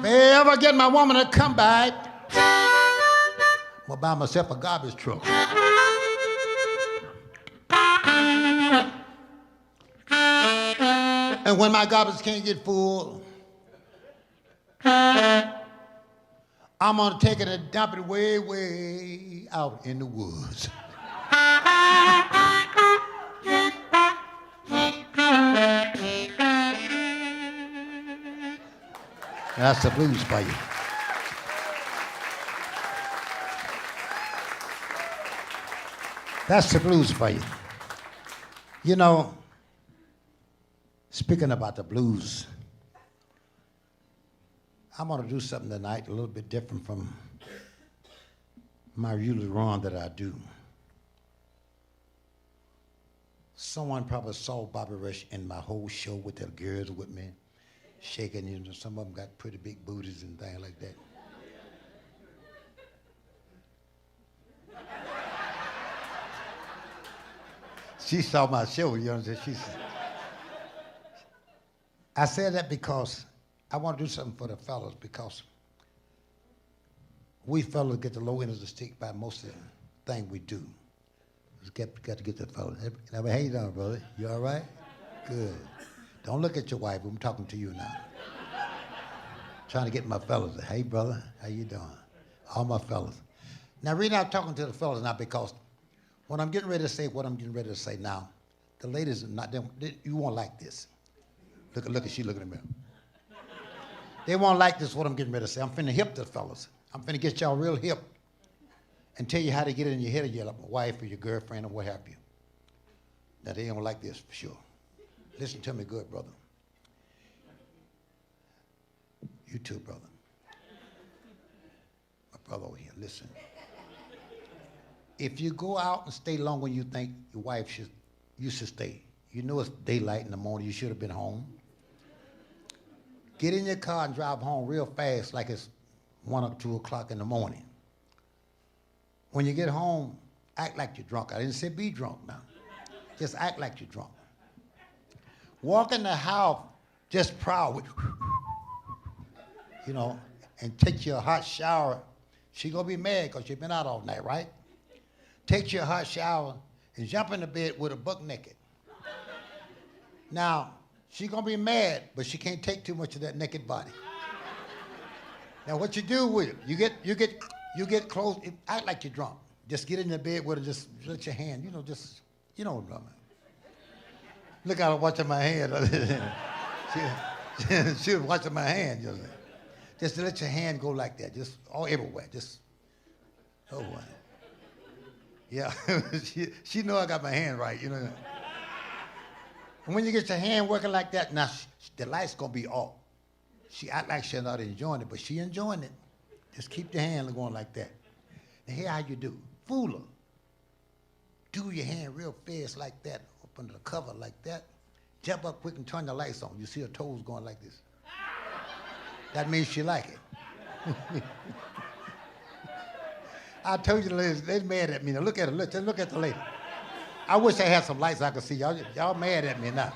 I ever get my woman to come back, I'm gonna buy myself a garbage truck. And when my garbage can't get full, I'm gonna take it and dump it way, way out in the woods. That's the blues for you. That's the blues for you. You know, speaking about the blues, I'm going to do something tonight a little bit different from my usual run that I do. Someone probably saw Bobby Rush in my whole show with their girls with me, shaking. You know, some of them got pretty big booties and things like that. She saw my show, you know what I'm saying? I said that because I want to do something for the fellas, because we fellas get the low end of the stick by most of the thing we do. We got to get the fellas. Now, how you doing, brother? You all right? Good. Don't look at your wife. I'm talking to you now. Trying to get my fellas. Hey, brother, how you doing? All my fellas. Now, reason I'm talking to the fellas now, because when I'm getting ready to say what I'm getting ready to say now, the ladies are not, you won't like this. Look at she looking at me. They won't like this, what I'm getting ready to say. I'm finna hip the fellas. I'm finna get y'all real hip and tell you how to get it in your head of your wife or your girlfriend or what have you. Now, they don't like this for sure. Listen to me good, brother. You too, brother. My brother over here, listen. If you go out and stay longer than you think your wife you should stay. You know it's daylight in the morning, you should have been home. Get in your car and drive home real fast like it's 1 or 2 o'clock in the morning. When you get home, act like you're drunk. I didn't say be drunk now. Just act like you're drunk. Walk in the house just proud with, you know, and take your hot shower. She gonna be mad because you've been out all night, right? Take your hot shower and jump in the bed with a buck naked. Now, she gonna be mad, but she can't take too much of that naked body. Now, what you do with it? You get close. Act like you're drunk. Just get in the bed with her. Just let your hand. You know, just what I'm talking about. Look at her watching my hand. she was watching my hand. Just to let your hand go like that. Just all everywhere. Just oh boy. Yeah, she know I got my hand right. You know. And when you get your hand working like that, now the light's gonna be off. She act like she's not enjoying it, but she enjoying it. Just keep your hand going like that. And here how you do. Fool her. Do your hand real fast like that. Open the cover like that. Jump up quick and turn the lights on. You see her toes going like this. That means she like it. I told you the ladies, they're mad at me. Now look at her. Look at the lady. I wish I had some lights I could see. Y'all mad at me now.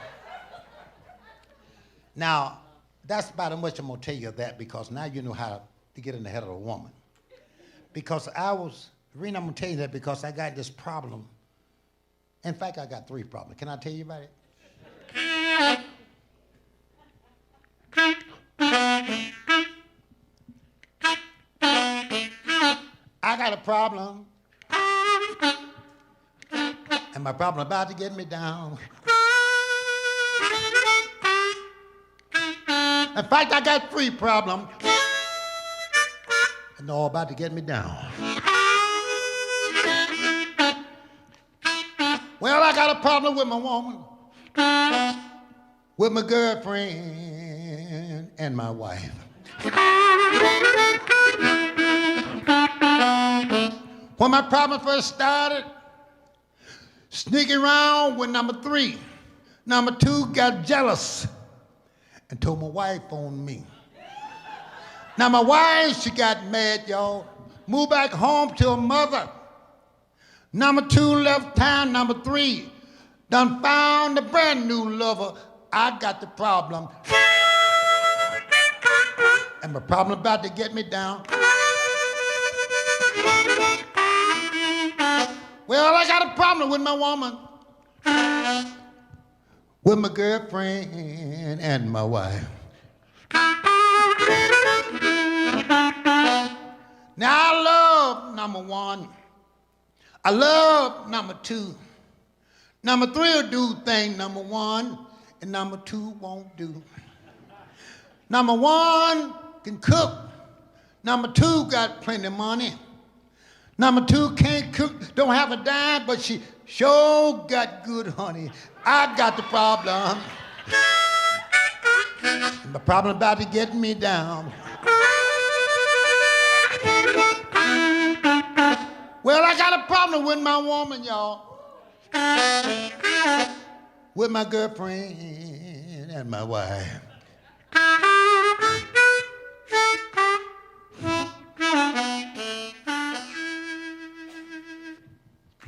Now, that's about how much I'm going to tell you of that because now you know how to get in the head of a woman. Because the reason I'm going to tell you that because I got this problem. In fact, I got 3 problems. Can I tell you about it? I got a problem. And my problem about to get me down. In fact, I got 3 problems. And they're all about to get me down. Well, I got a problem with my woman, with my girlfriend, and my wife. When my problem first started, sneaking around with number 3. Number 2 got jealous and told my wife on me. Now my wife, she got mad, y'all. Moved back home to her mother. Number 2 left town. Number 3 done found a brand new lover. I got the problem. And my problem about to get me down. Well, I got a problem with my woman, with my girlfriend, and my wife. Now I love number 1. I love number 2. Number 3 will do thing number 1, and number 2 won't do. Number 1 can cook. Number 2 got plenty of money. Number 2 can't cook, don't have a dime, but she sure got good honey. I got the problem. The problem about to get me down. Well, I got a problem with my woman, y'all. With my girlfriend and my wife.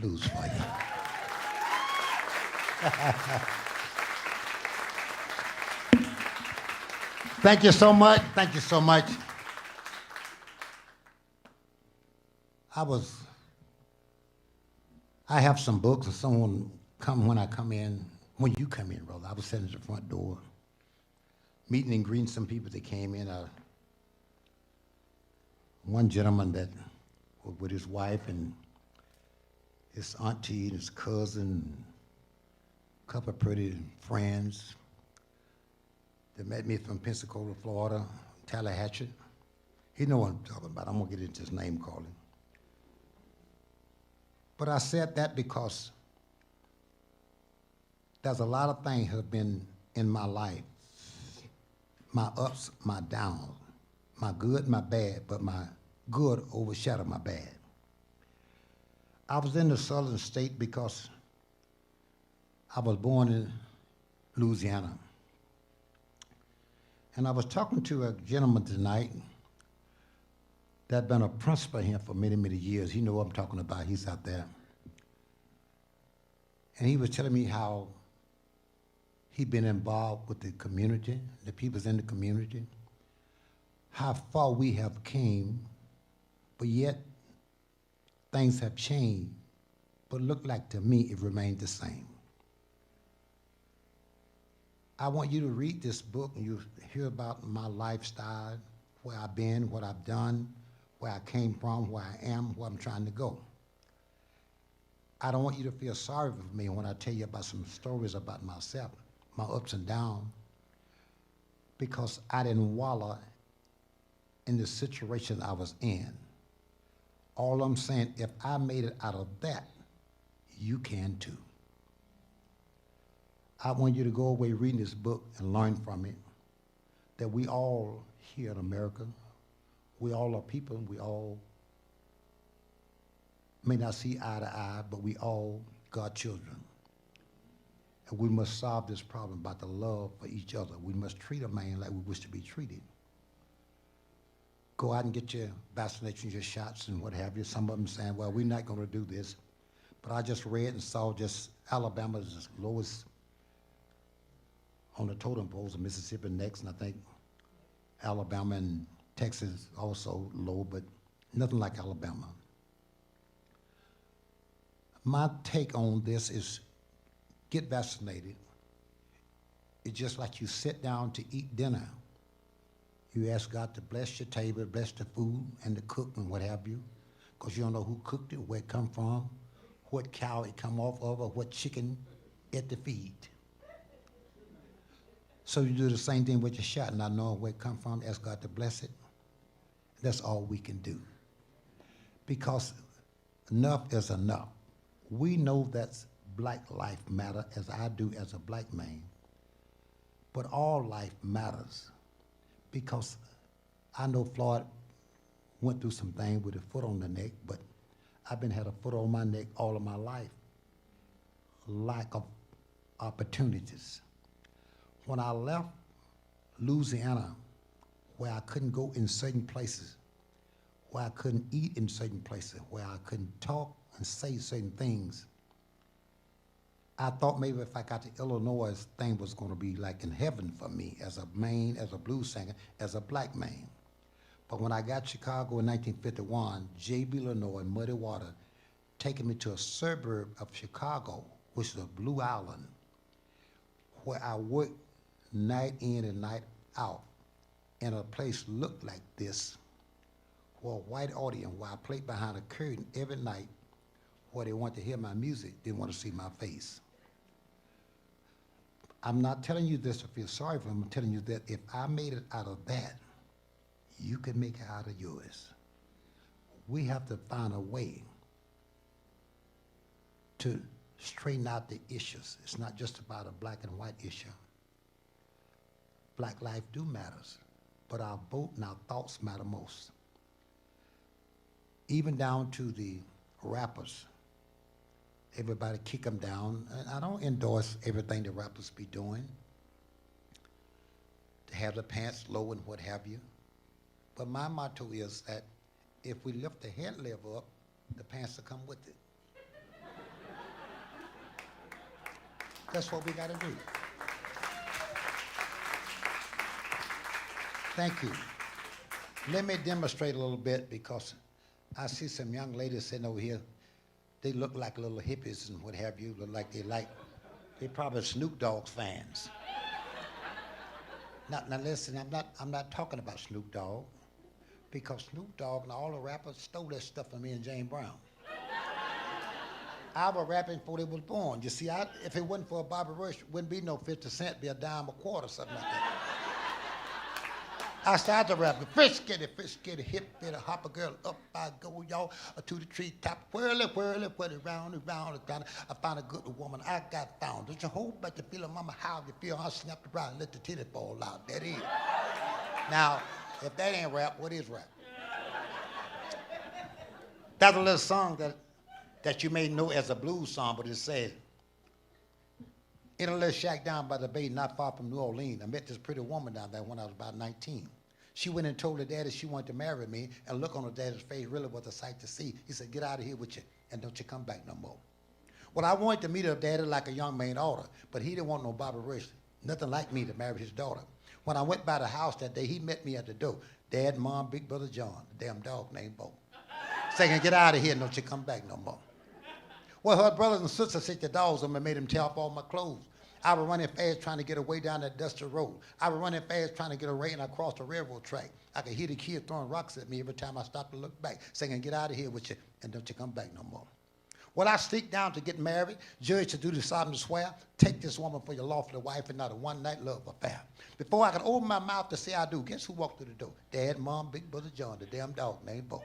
Blues for you. Thank you so much. Thank you so much. I have some books, and someone when you come in, brother. I was sitting at the front door, meeting and greeting some people that came in. One gentleman that was with his wife and his auntie and his cousin, a couple of pretty friends. They met me from Pensacola, Florida. Tallahatchie. He know what I'm talking about. I'm gonna get into his name calling. But I said that because there's a lot of things have been in my life. My ups, my downs, my good, my bad, but my good overshadowed my bad. I was in the southern state because I was born in Louisiana. And I was talking to a gentleman tonight that been a principal here for many, many years. He know what I'm talking about. He's out there. And he was telling me how he'd been involved with the community, the peoples in the community, how far we have came, but yet things have changed, but look like to me it remained the same. I want you to read this book and you hear about my lifestyle, where I've been, what I've done, where I came from, where I am, where I'm trying to go. I don't want you to feel sorry for me when I tell you about some stories about myself, my ups and downs, because I didn't wallow in the situation I was in. All I'm saying, if I made it out of that, you can too. I want you to go away reading this book and learn from it, that we all here in America, we all are people, we all may not see eye to eye, but we all God's children. And we must solve this problem by the love for each other. We must treat a man like we wish to be treated. Go out and get your vaccinations, your shots, and what have you. Some of them saying, well, we're not going to do this. But I just read and saw just Alabama's as lowest on the totem poles, and Mississippi next, and I think Alabama and Texas also low, but nothing like Alabama. My take on this is get vaccinated. It's just like you sit down to eat dinner. You ask God to bless your table, bless the food and the cook and what have you, because you don't know who cooked it, where it come from, what cow it come off of, or what chicken ate the feed. So you do the same thing with your shot, not knowing where it come from, ask God to bless it. That's all we can do. Because enough is enough. We know that's black life matter, as I do as a black man. But all life matters. Because I know Floyd went through some things with a foot on the neck, but I've been had a foot on my neck all of my life. Lack of opportunities. When I left Louisiana, where I couldn't go in certain places, where I couldn't eat in certain places, where I couldn't talk and say certain things, I thought maybe if I got to Illinois, thing was going to be like in heaven for me as a man, as a blues singer, as a black man. But when I got to Chicago in 1951, J.B. Lenoir and Muddy Water taking me to a suburb of Chicago, which is a Blue Island, where I worked night in and night out in a place looked like this, for a white audience, where I played behind a curtain every night, where they want to hear my music, didn't want to see my face. I'm not telling you this to feel sorry for them. I'm telling you that if I made it out of that, you can make it out of yours. We have to find a way to straighten out the issues. It's not just about a black and white issue. Black life do matters, but our vote and our thoughts matter most. Even down to the rappers. Everybody kick them down. And I don't endorse everything the rappers be doing, to have the pants low and what have you. But my motto is that if we lift the head level up, the pants will come with it. That's what we got to do. Thank you. Let me demonstrate a little bit, because I see some young ladies sitting over here. They look like little hippies and what have you. Look like they probably Snoop Dogg's fans. Now listen, I'm not talking about Snoop Dogg, because Snoop Dogg and all the rappers stole that stuff from me and James Brown. I was rapping before they was born. You see, if it wasn't for Bobby Rush, it wouldn't be no 50 cent, be a dime a quarter, something like that. I started to rap. Fish get it, hip, fit, a hopper girl, up I go, y'all, to the treetop, whirly, whirly, whirly, round and round and round. I found a good woman, I got found. Don't you hold back the feeling, mama, how you feel? I snap the ride and let the titty fall out. That is. Now, if that ain't rap, what is rap? That's a little song that you may know as a blues song, but it says, in a little shack down by the bay, not far from New Orleans, I met this pretty woman down there when I was about 19. She went and told her daddy she wanted to marry me, and look on her daddy's face really was a sight to see. He said, get out of here with you, and don't you come back no more. Well, I wanted to meet her daddy like a young man oughta, but he didn't want no Bobby Rush, nothing like me to marry his daughter. When I went by the house that day, he met me at the door. Dad, Mom, Big Brother John, the damn dog named Bo. Saying, get out of here, and don't you come back no more. Well, her brothers and sisters set the dogs on me and made them tear off all my clothes. I was running fast trying to get away down that dusty road. I was running fast trying to get away and I crossed the railroad track. I could hear the kids throwing rocks at me every time I stopped to look back, saying, get out of here with you and don't you come back no more. Well, I sneaked down to get married, judge to do the solemn swear, take this woman for your lawful wife and not a one-night love affair. Before I could open my mouth to say I do, guess who walked through the door? Dad, Mom, Big Brother John, the damn dog named Bo.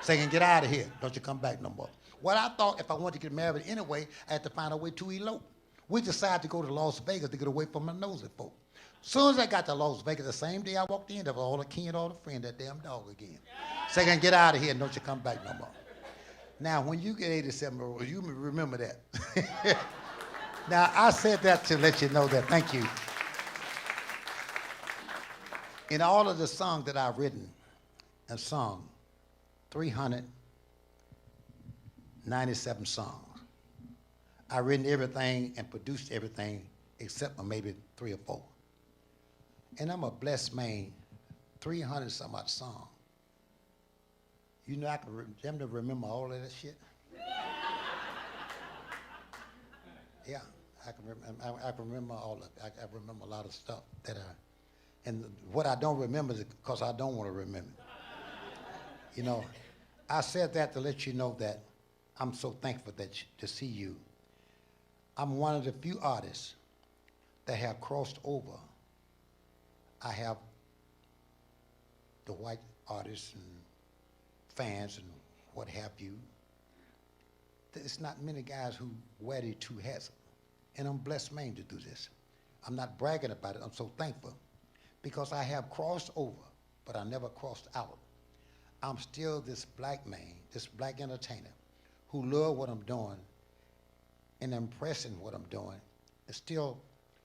Saying, get out of here, don't you come back no more. Well, I thought if I wanted to get married anyway, I had to find a way to elope. We decided to go to Las Vegas to get away from my nosy folk. Soon as I got to Las Vegas, the same day I walked in, there was all the king and all the friend, that damn dog again. Saying, get out of here, don't you come back no more. Now, when you get 87 years old, you remember that. Now, I said that to let you know that, thank you. In all of the songs that I've written and sung, 397 songs. I've written everything and produced everything except for maybe 3 or 4. And I'm a blessed man, 300 some odd songs. You know I can remember all of that shit? Yeah, I can remember all of it. I remember a lot of stuff that and what I don't remember is because I don't want to remember. You know, I said that to let you know that I'm so thankful to see you. I'm one of the few artists that have crossed over. I have the white artists and fans and what have you. There's not many guys who wear the 2 hats, and I'm blessed man to do this. I'm not bragging about it, I'm so thankful because I have crossed over, but I never crossed out. I'm still this black man, this black entertainer who love what I'm doing and impressing what I'm doing and still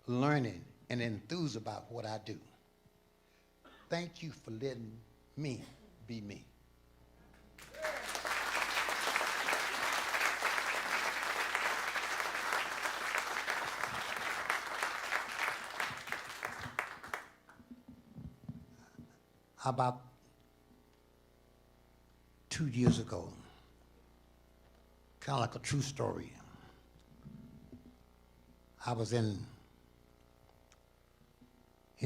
learning and enthused about what I do. Thank you for letting me be me. About 2 years ago, kind of like a true story. I was in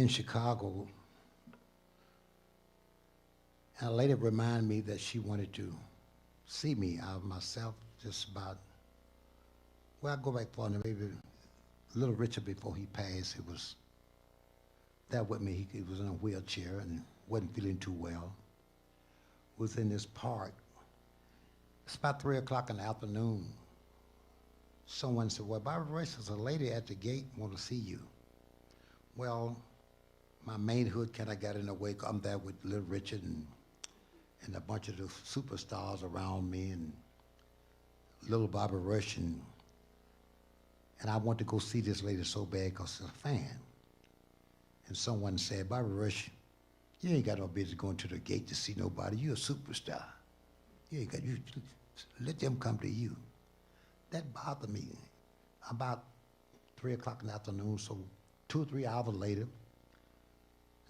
Chicago, and a lady reminded me that she wanted to see me out of myself just about, well, I go back for maybe a little Richard before he passed. He was there with me. He was in a wheelchair and wasn't feeling too well. Was in this park. It's about 3 o'clock in the afternoon. Someone said, well, Bobby Rush, there's a lady at the gate want to see you. Well, my manhood kind of got in the way. I'm there with Little Richard and a bunch of the superstars around me and little Bobby Rush, and I want to go see this lady so bad because she's a fan. And someone said, Bobby Rush, you ain't got no business going to the gate to see nobody. You're a superstar. You let them come to you. That bothered me. About 3 o'clock in the afternoon, so 2 or 3 hours later,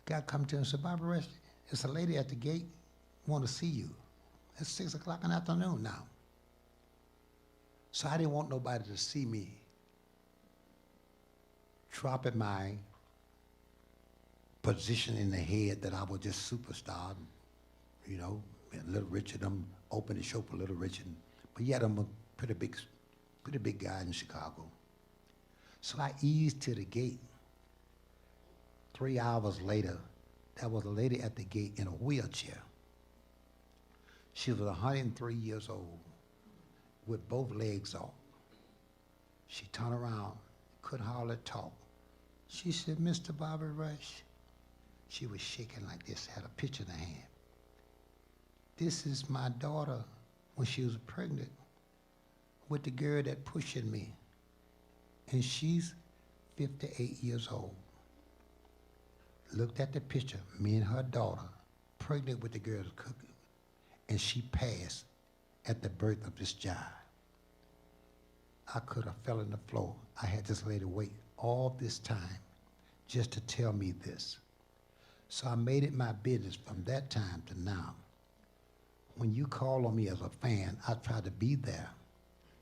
the guy come to him and said, Bobby Rush, there's a lady at the gate want to see you. It's 6 o'clock in the afternoon now. So I didn't want nobody to see me dropping my position in the head that I was just superstar, you know, and Little Richard, I'm opening the show for Little Richard, but yet I'm a pretty big guy in Chicago. So I eased to the gate. 3 hours later, there was a lady at the gate in a wheelchair. She was 103 years old with both legs off. She turned around, couldn't hardly talk. She said, Mr. Bobby Rush. She was shaking like this, had a picture in her hand. This is my daughter when she was pregnant with the girl that pushing me. And she's 58 years old. Looked at the picture, me and her daughter, pregnant with the girl cooking, and she passed at the birth of this child. I could have fell on the floor. I had this lady wait all this time just to tell me this. So I made it my business from that time to now. When you call on me as a fan, I try to be there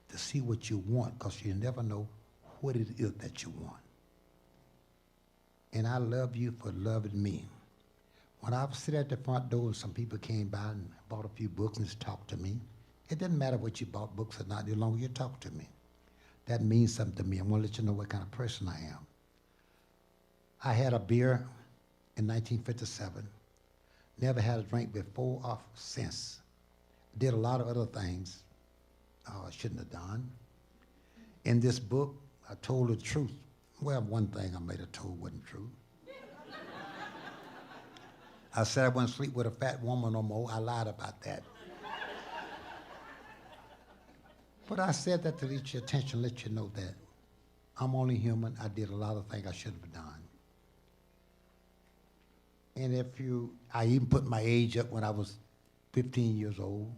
to see what you want, because you never know what it is that you want. And I love you for loving me. When I was sitting at the front door and some people came by and bought a few books and just talked to me, it doesn't matter what you bought books or not, as long as you talk to me. That means something to me. I want to let you know what kind of person I am. I had a beer in 1957. Never had a drink before or since. Did a lot of other things I shouldn't have done. In this book, I told the truth. Well, one thing I might have told wasn't true. I said I wouldn't sleep with a fat woman no more. I lied about that. But I said that to get your attention, let you know that I'm only human. I did a lot of things I shouldn't have done. And I even put my age up when I was 15 years old,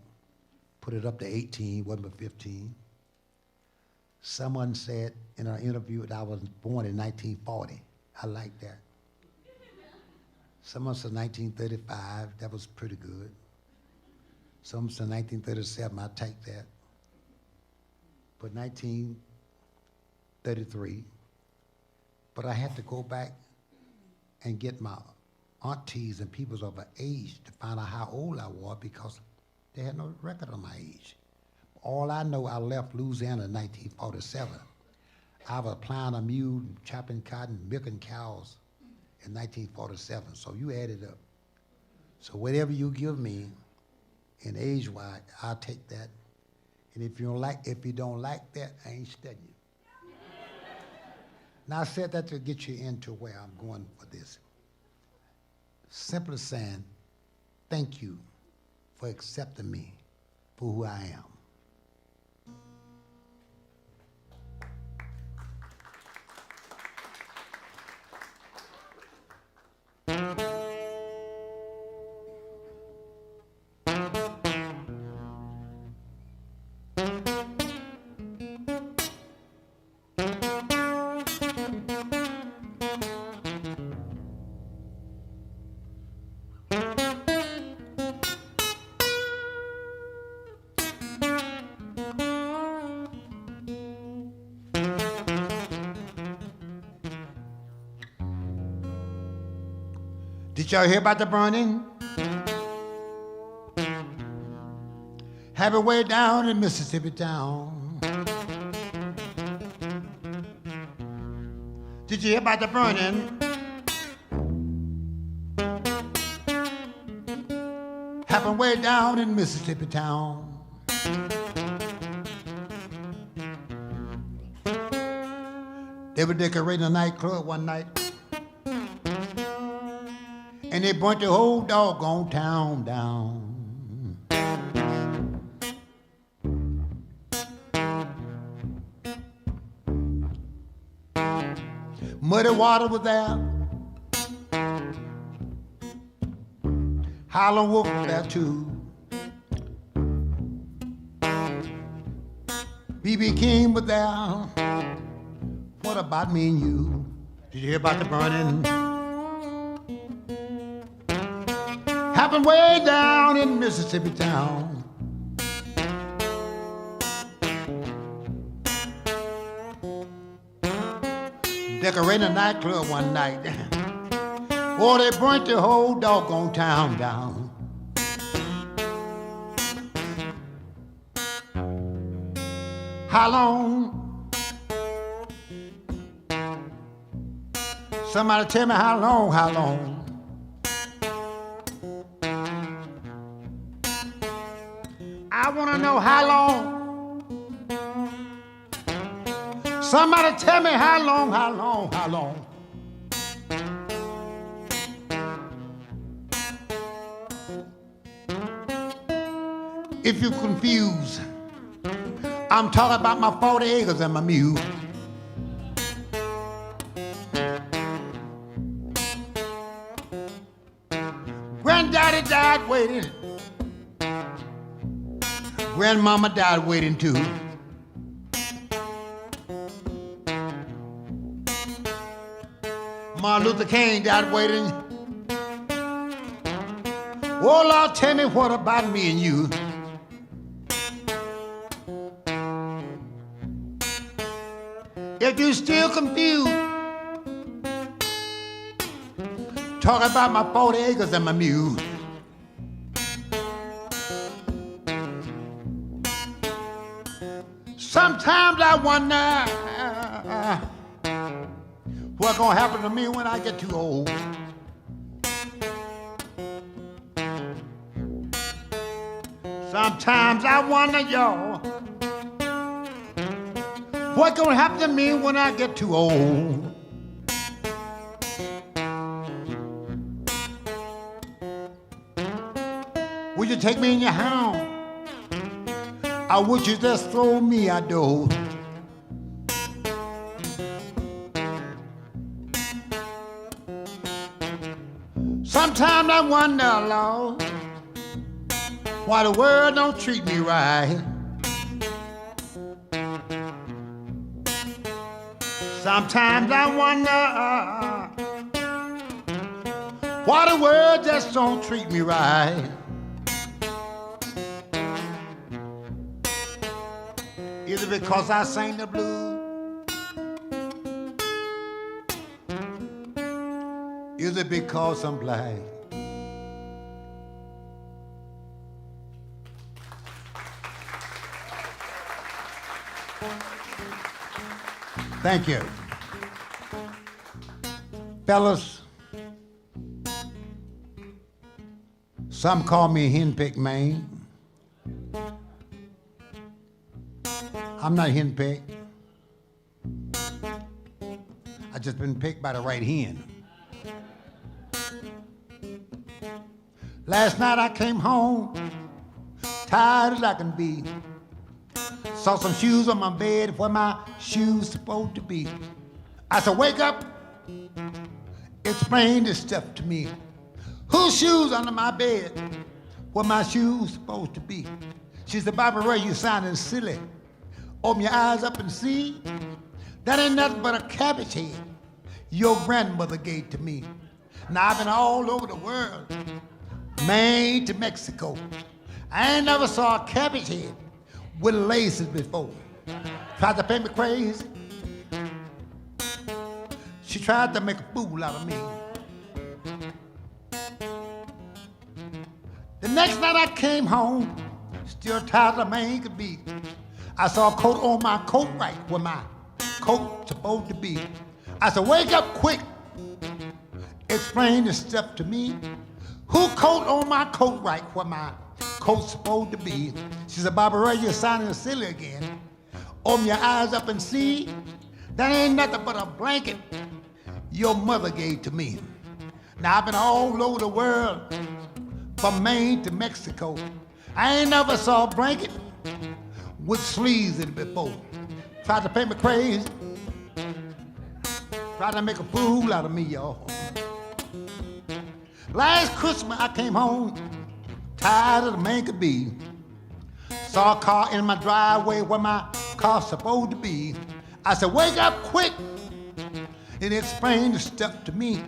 put it up to 18, wasn't but 15. Someone said in an interview that I was born in 1940. I like that. Someone said 1935, that was pretty good. Someone said 1937, I take that. But 1933, but I had to go back and get my aunties and peoples of age to find out how old I was, because they had no record of my age. All I know, I left Louisiana in 1947. I was plowing a mule, chopping cotton, milking cows in 1947. So you add it up. So whatever you give me in age-wise, I'll take that. And if you don't like that, I ain't studying you. Now I said that to get you into where I'm going for this. Simply saying, thank you for accepting me for who I am. Did y'all hear about the burning? Happened way down in Mississippi town. Did you hear about the burning? Happened way down in Mississippi town. They were decorating a nightclub one night, and they burnt the whole doggone town down. Muddy water was there. Howlin' Wolf was there too. B.B. King was there. What about me and you? Did you hear about the burning? Happened way down in Mississippi town. Decorating a nightclub one night. Oh, they burnt the whole doggone town down. How long? Somebody tell me how long, how long? know how long. Somebody tell me how long, how long, how long. If you're confused, I'm talking about my 40 acres and my mule. Granddaddy died waiting. Grandmama died waiting too. Martin Luther King died waiting. Oh Lord, tell me what about me and you? If you're still confused, talk about my 40 acres and my mule. Sometimes I wonder what's gonna happen to me when I get too old. Sometimes I wonder, y'all, what's gonna happen to me when I get too old? Would you take me in your hound? Or would you just throw me a door? Sometimes I wonder, Lord, why the world don't treat me right. Sometimes I wonder why the world just don't treat me right. Is it because I sang the blues? Is it because I'm black? Thank you. Fellas, some call me henpecked man. I'm not henpecked. I just been picked by the right hen. Last night I came home, tired as I can be. Saw some shoes on my bed where my shoes supposed to be. I said, wake up, explain this stuff to me. Whose shoes under my bed where my shoes supposed to be? She said, Bobby Ray, you sounding silly. Open your eyes up and see. That ain't nothing but a cabbage head your grandmother gave to me. Now I've been all over the world, Maine to Mexico. I ain't never saw a cabbage head with laces before. Tried to paint me crazy. She tried to make a fool out of me. The next night I came home, still tired of man could be. I saw a coat on my coat right where my coat supposed to be. I said, wake up quick, explain this stuff to me. Who coat on my coat right where my coat's supposed to be? She said, Bobby Ray, you're sounding silly again. Open your eyes up and see. That ain't nothing but a blanket your mother gave to me. Now I've been all over the world, from Maine to Mexico. I ain't never saw a blanket with sleeves in it before. Tried to paint me crazy. Tried to make a fool out of me, y'all. Last Christmas I came home, tired of the man could be. Saw a car in my driveway where my car's supposed to be. I said, wake up quick and explain the stuff to me.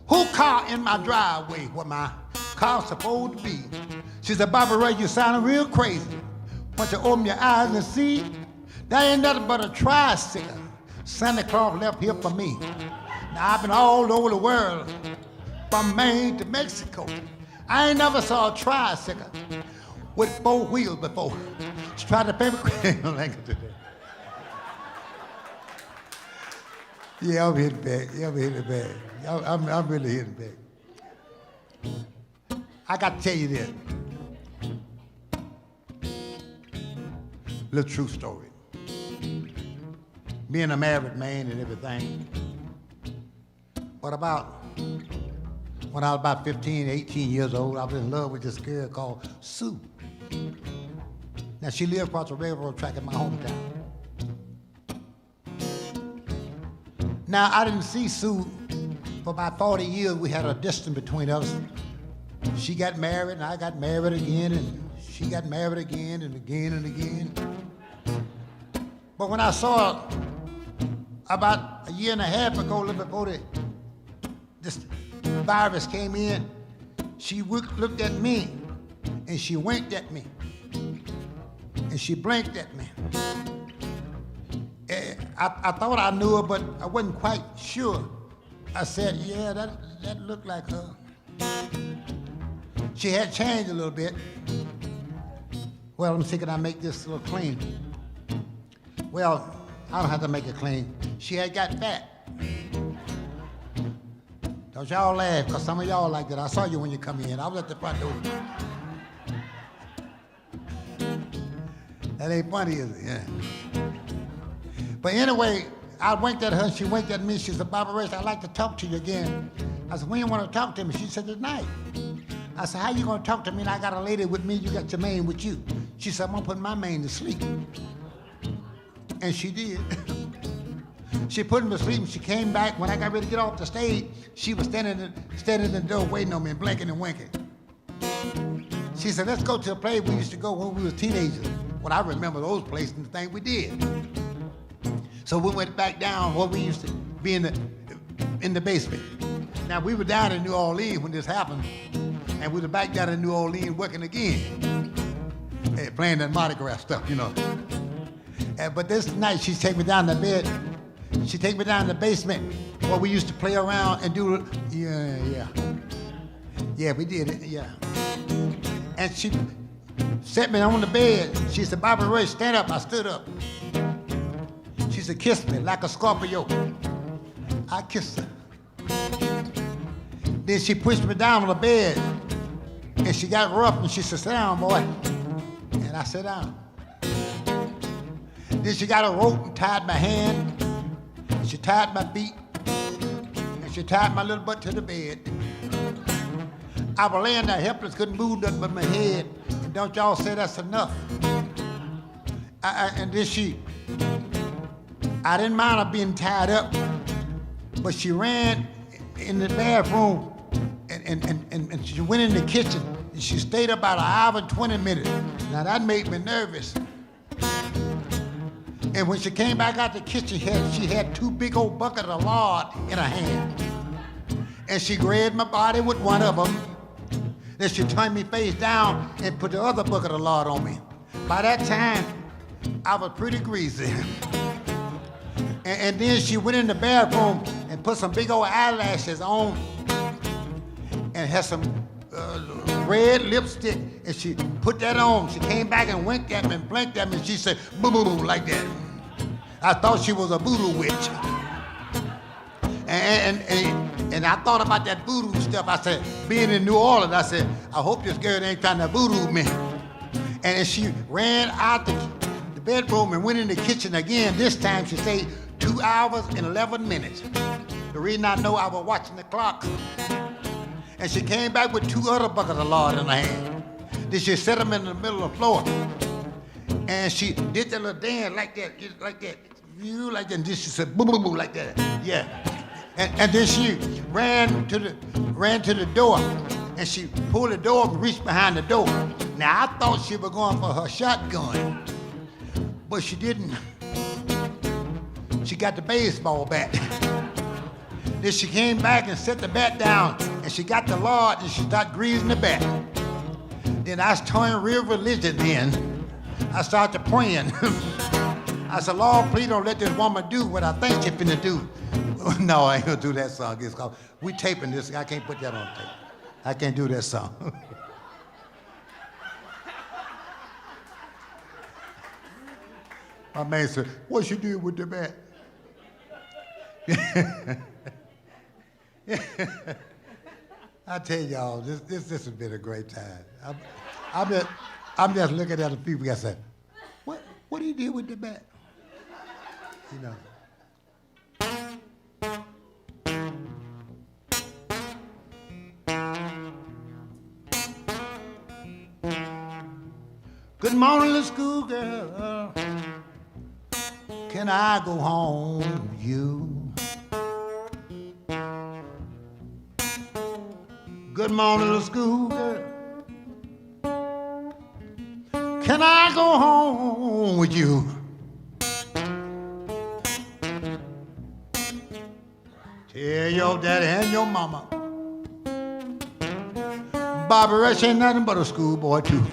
Who car in my driveway where my car's supposed to be? She said, Bobby Ray, you sounding real crazy. Why don't you open your eyes and see? That ain't nothing but a tricycle Santa Claus left here for me. Now I've been all over the world, from Maine to Mexico. I ain't never saw a tricycle with 4 wheels before. She tried to pay me crazy. Yeah, I'm hitting back. Yeah, I'm hitting back. I'm really hitting back. I got to tell you this. Little true story. Being a married man and everything. But when I was about 15, 18 years old, I was in love with this girl called Sue. Now, she lived across the railroad track in my hometown. Now, I didn't see Sue for about 40 years. We had a distance between us. She got married, and I got married again, and she got married again and again and again. But when I saw her about a year and a half ago, a little before this virus came in, she looked at me, and she winked at me, and she blinked at me. I thought I knew her, but I wasn't quite sure. I said, yeah, that looked like her. She had changed a little bit. Well, I'm thinking I make this a little clean. Well, I don't have to make it clean. She had got fat. Don't y'all laugh, because some of y'all like that. I saw you when you come in. I was at the front door. That ain't funny, is it? Yeah. But anyway, I winked at her, and she winked at me. She said, Barbara Rich, I'd like to talk to you again. I said, when you want to talk to me? She said, tonight. I said, how you going to talk to me? And I got a lady with me, you got your man with you. She said, I'm going to put my man to sleep. And she did. She put him to sleep, and she came back. When I got ready to get off the stage, she was standing in the door waiting on me and blinking and winking. She said, let's go to a place we used to go when we were teenagers. Well, I remember those places and the thing we did. So we went back down where we used to be in the basement. Now, we were down in New Orleans when this happened, and we were back down in New Orleans working again, playing that Mardi Gras stuff, you know. But this night, she take me down to bed. She take me down to the basement where we used to play around and do, yeah, we did it, yeah. And she set me on the bed. She said, Barbara Ray, stand up. I stood up. She said, kiss me like a Scorpio. I kissed her. Then she pushed me down on the bed, and she got rough, and she said, sit down, boy. And I sat down. Then she got a rope and tied my hand, and she tied my feet, and she tied my little butt to the bed. I was laying there helpless, couldn't move nothing but my head. And don't y'all say that's enough. And then I didn't mind her being tied up, but she ran in the bathroom and she went in the kitchen, and she stayed about an hour and 20 minutes. Now that made me nervous. And when she came back out the kitchen, she had 2 big old buckets of lard in her hand. And she grabbed my body with one of them. Then she turned me face down and put the other bucket of lard on me. By that time, I was pretty greasy. And then she went in the bathroom and put some big old eyelashes on and had some red lipstick, and she put that on. She came back and winked at me and blinked at me, and she said, boo-boo, like that. I thought she was a voodoo witch. And I thought about that voodoo stuff. I said, being in New Orleans, I said, I hope this girl ain't trying to voodoo me. And she ran out the bedroom and went in the kitchen again. This time she stayed 2 hours and 11 minutes. The reason I know, I was watching the clock. And she came back with 2 other buckets of lard in her hand. Then she set them in the middle of the floor. And she did that little dance like that, just like that. You like that. And then she said, boo, boo, boo, like that. Yeah. And then she ran to the door, and she pulled the door and reached behind the door. Now, I thought she was going for her shotgun, but she didn't. She got the baseball bat. Then she came back and set the bat down, and she got the lard, and she started greasing the bat. Then I turned real religious then. I started praying. I said, Lord, please don't let this woman do what I think she's finna do. No, I ain't gonna do that song. It's called, we taping this. I can't put that on tape. I can't do that song. My man said, what you do with the bat? I tell y'all, this has been a great time. I'm just looking at the people. I said, what he did with the bat. You know. Good morning, little schoolgirl. Can I go home with you? Good morning, little schoolgirl. Can I go home with you? Tell your daddy and your mama, Bobby Rush ain't nothing but a schoolboy too.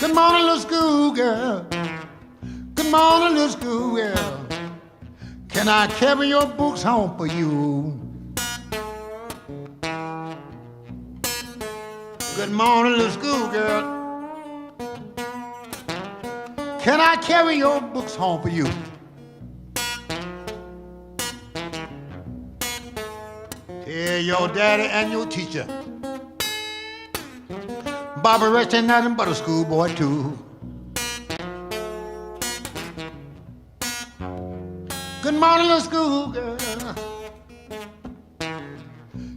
Good morning, little schoolgirl. Good morning, little schoolgirl. Can I carry your books home for you? Good morning, little schoolgirl. Can I carry your books home for you? Tell your daddy and your teacher, Bobby Rush ain't nothing but a schoolboy too. Good morning, little schoolgirl.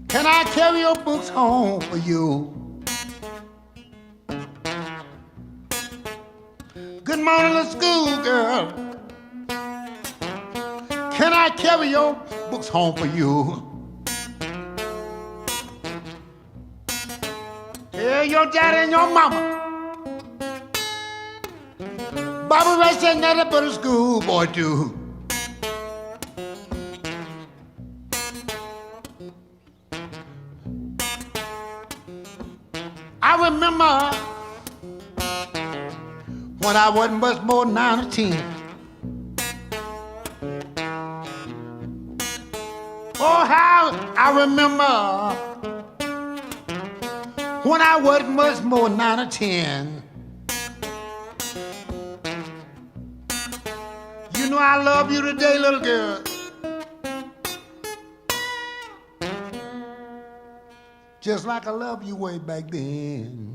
Can I carry your books home for you? Good morning, little schoolgirl. Can I carry your books home for you? Tell your daddy and your mama, Bobby Rush ain't nothing but a schoolboy too. I remember when I wasn't much more than 9 or 10. Oh, how I remember when I wasn't much more than 9 or 10. You know I love you today, little girl. Just like I loved you way back then.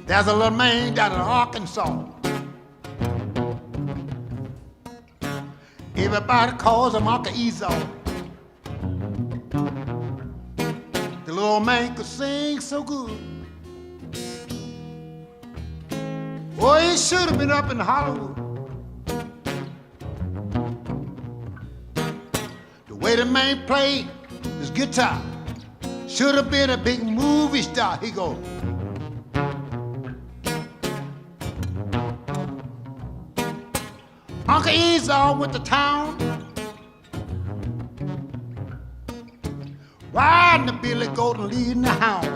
There's a little man down in Arkansas. Everybody calls him Uncle Esau. The little man could sing so good. Boy, he should have been up in Hollywood. The way the man played his guitar, should have been a big movie star. He goes. Uncle Esau went to town, riding the billy goat and leading the hound.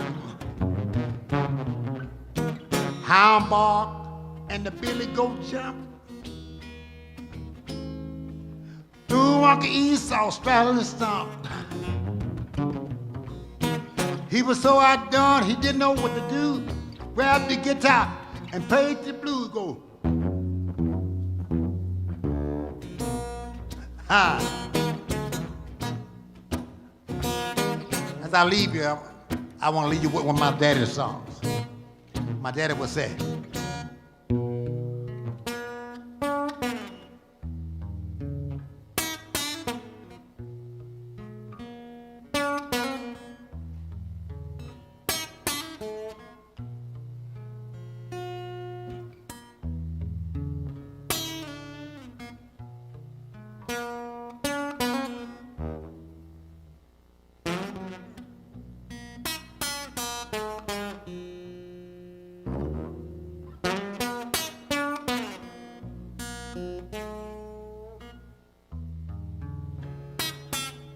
Hound barked and the billy goat jumped. Through Uncle Esau straddling the stump. He was so outdone he didn't know what to do. Grabbed the guitar and played the blues. Go. As I leave you, I want to leave you with one of my daddy's songs. My daddy would say,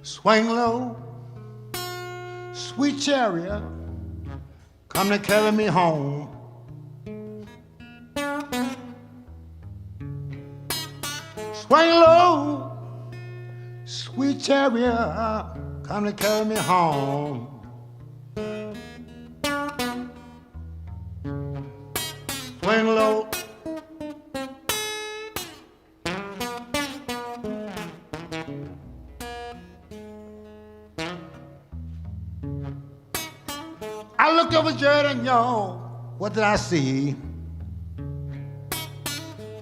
swing low, sweet chariot, come to carry me home. Swing low, sweet chariot, come to carry me home. swing low. I looked over Jordan, y'all. What did I see?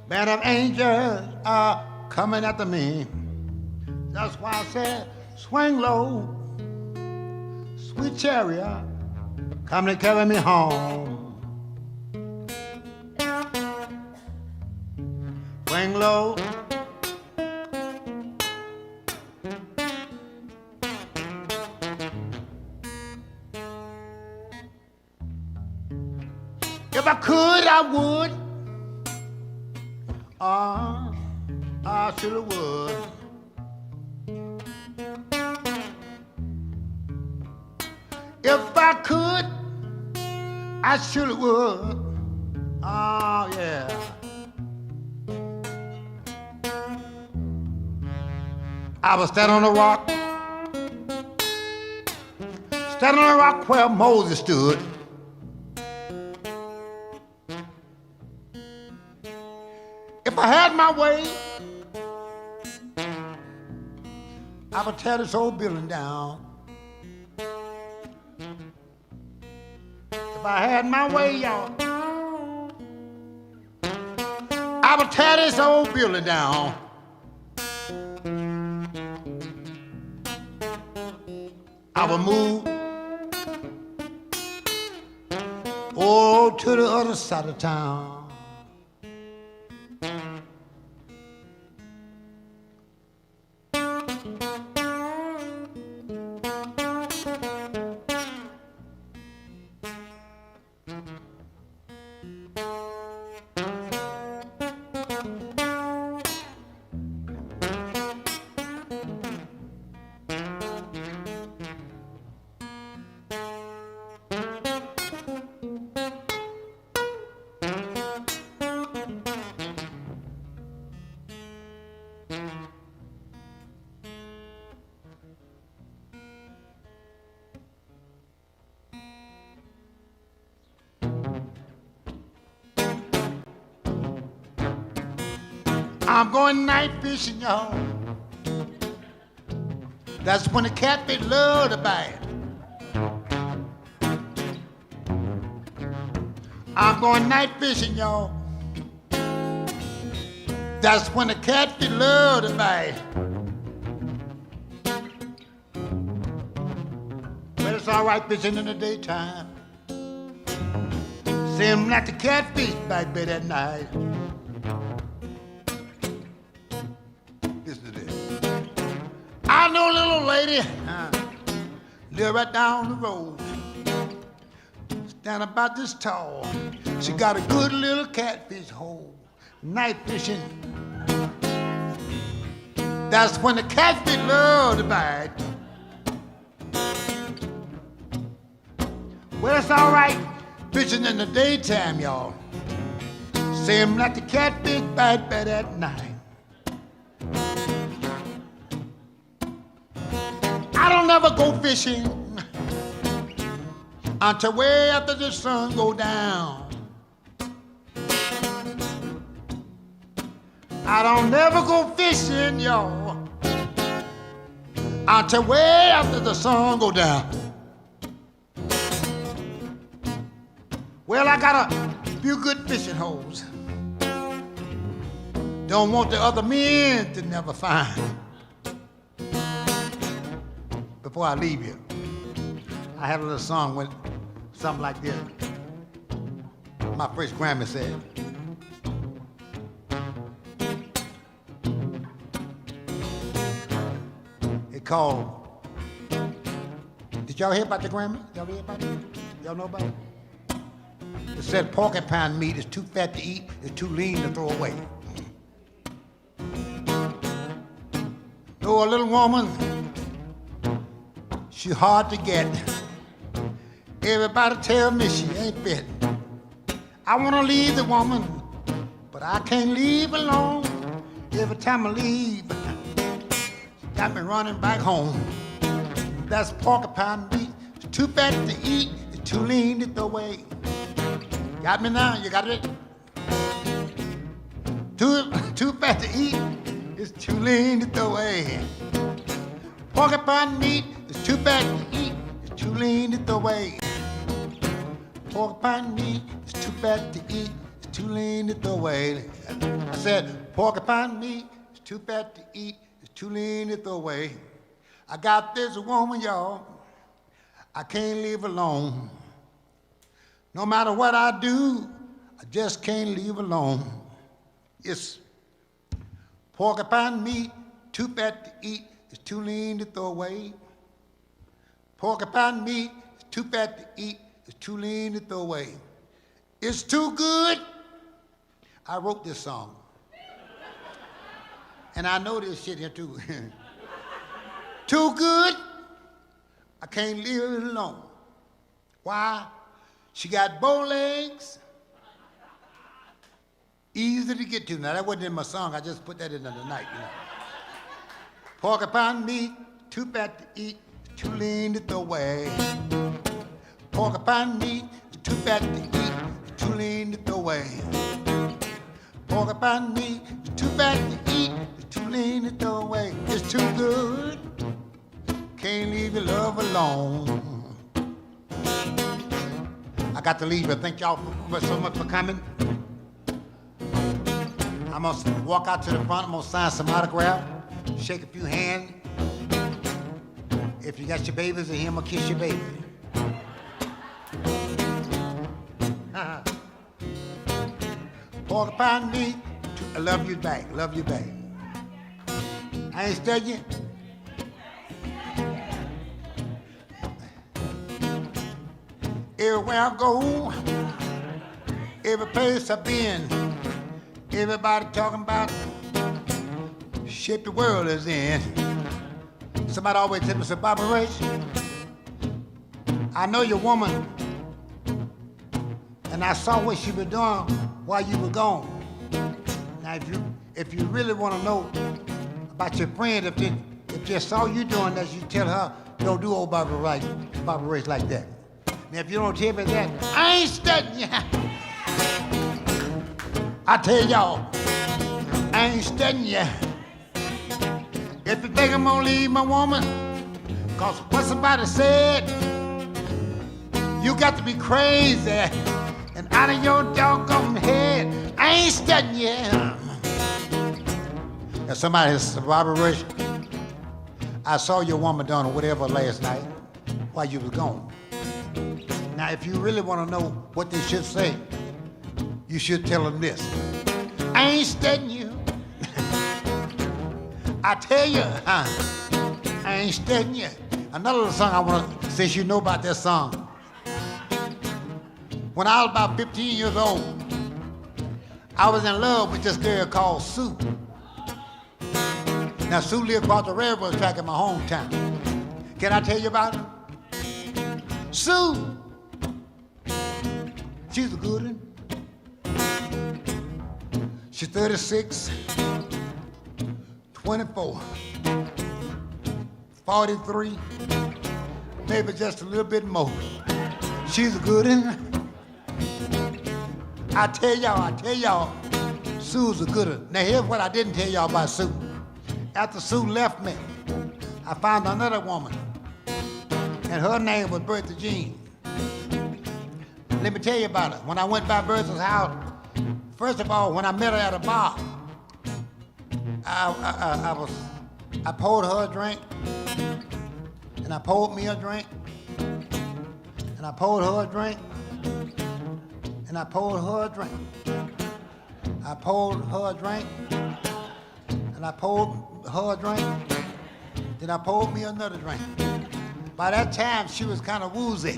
Band of angels are coming after me. That's why I said, swing low, sweet chariot, come to carry me home. Swing low. If I could, I would. I shoulda would. If I could, I shoulda would. Oh yeah. I was standing on a rock, standing on a rock where Moses stood. If I had my way, I would tear this old building down. If I had my way, y'all, I would tear this old building down. I would move to the other side of town. I'm going night fishing, y'all. That's when the catfish love to bite. I'm going night fishing, y'all. That's when the catfish love to bite. But it's all right fishing in the daytime. Seem like the catfish bite bed at night. I know a little lady, live right down the road, stand about this tall. She got a good little catfish hole, night fishing. That's when the catfish love to bite. Well, it's all right fishing in the daytime, y'all. Seem like the catfish bite bad at night. I don't never go fishing until way after the sun go down. I don't never go fishing, y'all, until way after the sun go down. Well, I got a few good fishing holes. Don't want the other men to never find. Before I leave you, I had a little song with something like this. My first Grammy said, it called, did y'all hear about the Grammy? Y'all hear about it? Y'all know about it? It said porcupine meat is too fat to eat, it's too lean to throw away. Know a little woman, she hard to get. Everybody tell me she ain't fit. I wanna leave the woman, but I can't leave alone. Every time I leave, she got me running back home. That's porcupine meat. It's too fat to eat, it's too lean to throw away. Got me now, you got it? too fat to eat, it's too lean to throw away. Porcupine meat is too fat to eat, it's too lean to throw away. Porcupine meat is too fat to eat, it's too lean to throw away. I said, porcupine meat is too fat to eat, it's too lean to throw away. I got this woman, y'all, I can't leave alone. No matter what I do, I just can't leave alone. It's porcupine meat, too fat to eat, it's too lean to throw away. Porcupine meat is too fat to eat, it's too lean to throw away. It's too good. I wrote this song. And I know this shit here too. Too good. I can't leave it alone. Why? She got bow legs. Easy to get to. Now that wasn't in my song. I just put that in the night, you know. Porcupine meat, too fat to eat, too lean to throw away. Porcupine meat, too fat to eat, too lean to throw away. Porcupine meat, too fat to eat, too lean to throw away. It's too good. Can't leave your love alone. I got to leave, but thank y'all so much for coming. I'm gonna walk out to the front, I'm gonna sign some autograph, shake a few hands. If you got your babies in here, I'm gonna kiss your baby. Porcupine meat, I love you back, love you back. I ain't studying. Everywhere I go, every place I've been, everybody talking about shape the world is in. Somebody always tell me, say, Bobby Ray, I know your woman, and I saw what she was doing while you were gone. Now, if you really want to know about your friend, if they saw you doing that, you tell her, don't do old Bobby Ray like that. Now, if you don't tell me that, I ain't studying you. I tell y'all, I ain't studying you. If you think I'm gonna leave my woman, cause what somebody said, you got to be crazy and out of your doggone head. I ain't studying you. Now somebody said, Robert Rich, I saw your woman doing or whatever last night while you was gone. Now, if you really want to know what they should say, you should tell them this. I ain't studying you. I tell you, I ain't studying you. Another little song I want to, since you know about that song. When I was about 15 years old, I was in love with this girl called Sue. Now, Sue lived across the railroad track in my hometown. Can I tell you about her? Sue. She's a good one. She's 36, 24, 43, maybe just a little bit more. She's a good one. I tell y'all, Sue's a good one. Now here's what I didn't tell y'all about Sue. After Sue left me, I found another woman, and her name was Bertha Jean. Let me tell you about it. When I went by Bertha's house, first of all, when I met her at a bar, I poured her a drink, and I poured me a drink, and I poured her a drink, and I poured her a drink. I poured her a drink, and I poured her a drink, then I poured me another drink. By that time, she was kind of woozy.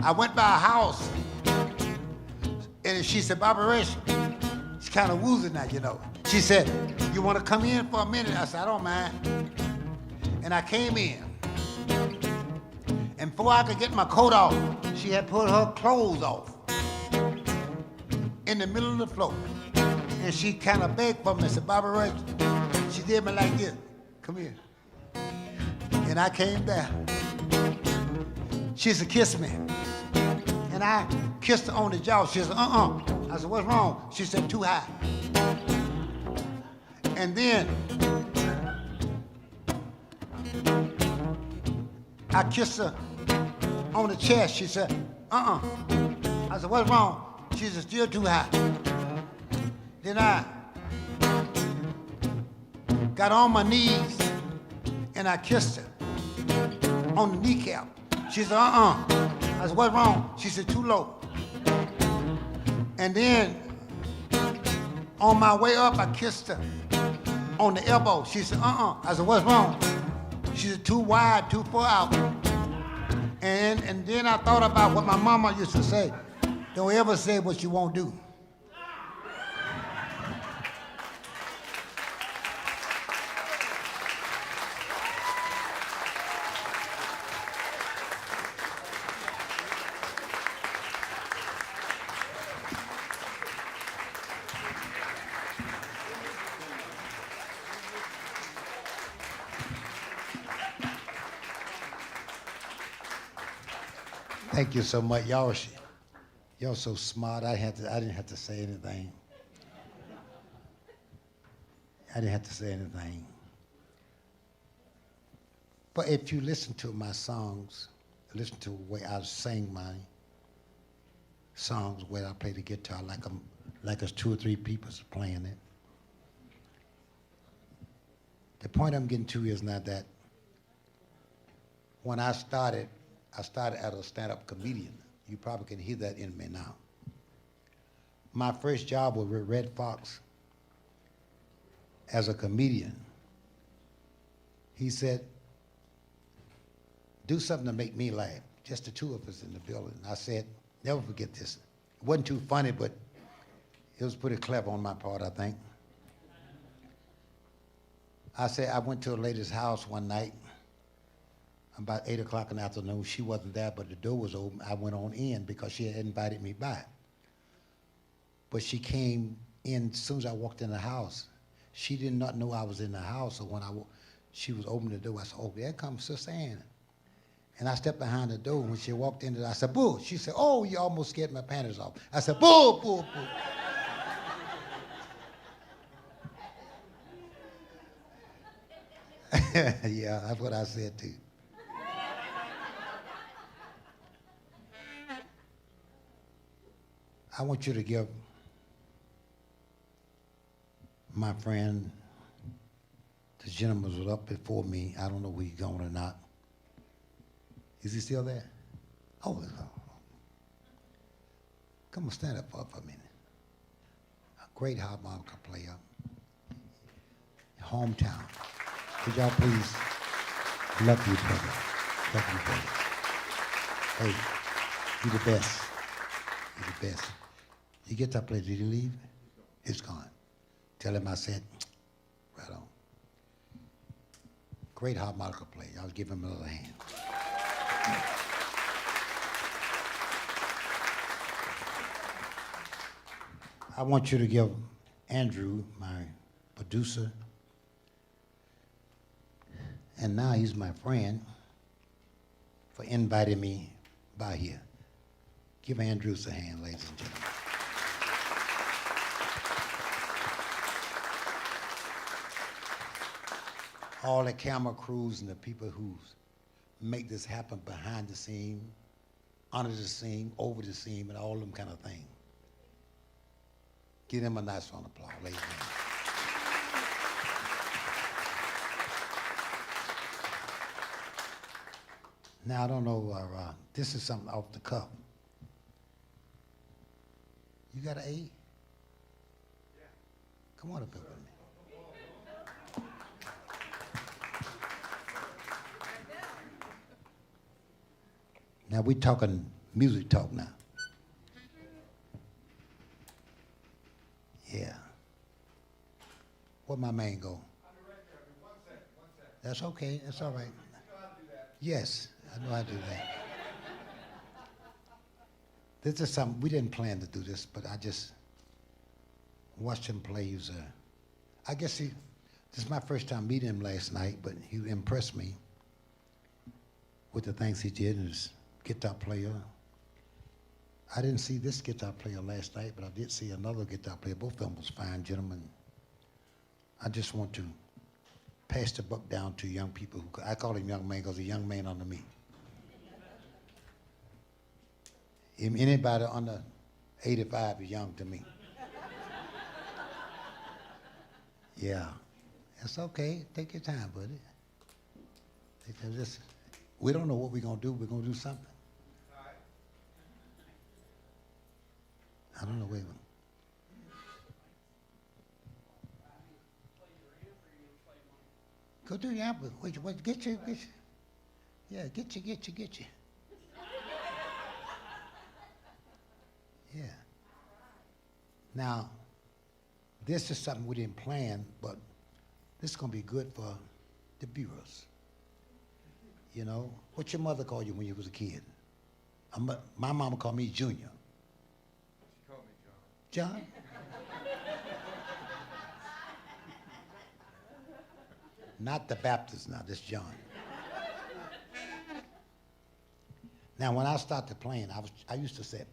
I went by her house, and she said, Barbara Rich, she's kind of woozy now, you know. She said, you want to come in for a minute? I said, I don't mind. And I came in. And before I could get my coat off, she had put her clothes off in the middle of the floor. And she kind of begged for me, said, Barbara Rich, she did me like this. Come here. And I came down. She said, kiss me. And I kissed her on the jaw. She said, I said, what's wrong? She said, too high. And then I kissed her on the chest. She said, uh-uh. I said, what's wrong? She said, still too high. Then I got on my knees and I kissed her on the kneecap. She said, uh-uh. I said, what's wrong? She said, too low. And then on my way up, I kissed her on the elbow. She said, uh-uh. I said, what's wrong? She said, too wide, too far out. And then I thought about what my mama used to say. Don't ever say what you won't do. Thank you so much. Y'all so smart. I didn't have to say anything. I didn't have to say anything. But if you listen to my songs, listen to the way I sing my songs, where I play the guitar like it's 2 or 3 people playing it. The point I'm getting to is not that when I started as a stand-up comedian. You probably can hear that in me now. My first job was with Red Fox as a comedian. He said, do something to make me laugh. Just the 2 of us in the building. I said, never forget this. It wasn't too funny, but it was pretty clever on my part, I think. I said, I went to a lady's house one night, about 8 o'clock in the afternoon. She wasn't there, but the door was open. I went on in because she had invited me by. But she came in as soon as I walked in the house. She did not know I was in the house, so when she was opening the door, I said, oh, there comes Sister Ann. And I stepped behind the door. When she walked in, I said, boo. She said, oh, you almost scared my panties off. I said, boo, boo, boo. Yeah, that's what I said too. I want you to give my friend, the gentleman was up before me. I don't know where he's going or not. Is he still there? Oh, come on, stand up for a minute. A great harmonica player, hometown. Could y'all please love you, brother? Love you, brother. Hey, you the best. You the best. You get that place, did he leave? It's gone. Tell him I said, right on. Great harmonica player. I'll give him another hand. I want you to give Andrew, my producer, and now he's my friend, for inviting me by here. Give Andrews a hand, ladies and gentlemen. All the camera crews and the people who make this happen behind the scene, under the scene, over the scene, and all them kind of things. Give them a nice round of applause, ladies and gentlemen. Now, I don't know, this is something off the cuff. You got an A? Yeah. Come on up here with me. Now we talking music talk now. Yeah. Where my man go? That's okay. That's all right. Yes, I know how to do that. This is something, we didn't plan to do this, but I just watched him play. He was I guess this is my first time meeting him last night, but he impressed me with the things he did as guitar player. I didn't see this guitar player last night, but I did see another guitar player. Both of them was fine gentlemen. I just want to pass the buck down to young people. I call him young man because he's a young man under me. Anybody under 85 is young to me. Yeah, it's okay. Take your time, buddy. We don't know what we're going to do. We're going to do something. I don't know. Wait a minute. Go do your amp. Wait, get you. Yeah, get you. Yeah. Now, this is something we didn't plan, but this is going to be good for the bureaus. You know, what your mother called you when you was a kid? My mama called me Junior. She called me John. John? Not the Baptist now, this John. Now, when I started playing, I used to say,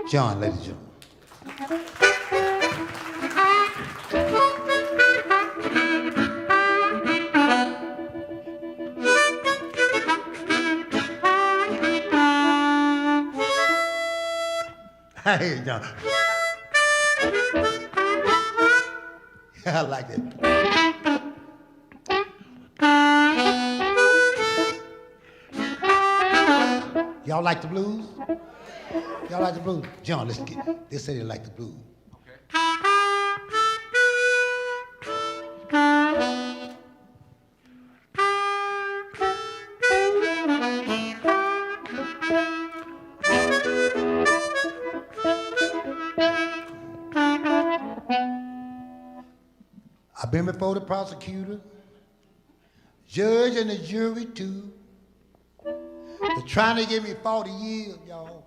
John, ladies and gentlemen. Hey, John. I like it. Y'all like the blues? Y'all like the blues? John, let's get. They say they like the blues. Okay. I've been before the prosecutor, judge, and the jury too. They're trying to give me 40 years, y'all,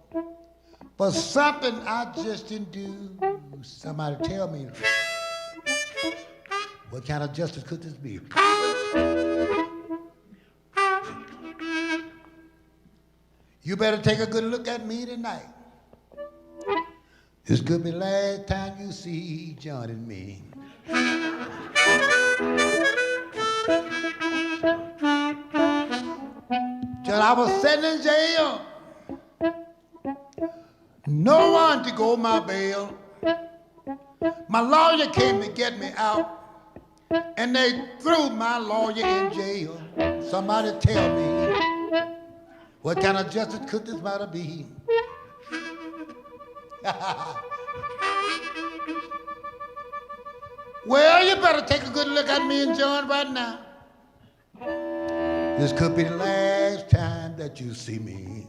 for something I just didn't do. Somebody tell me, what kind of justice could this be? You better take a good look at me tonight. This could be the last time you see John and me. Till I was sitting in jail, no one to go my bail. My lawyer came to get me out, and they threw my lawyer in jail. Somebody tell me, what kind of justice could this matter be? Well, you better take a good look at me and John right now. This could be the last time that you see me.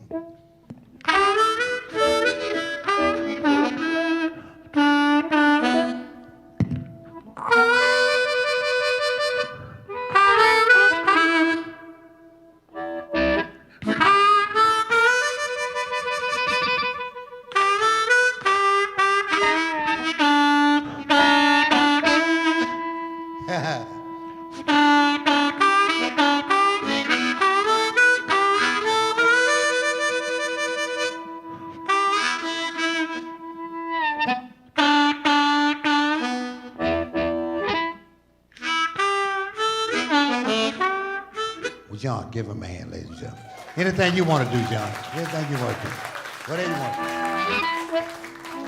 Well, John, give him a hand, ladies and gentlemen. Anything you want to do, John. Anything you want to do. Whatever you want to do.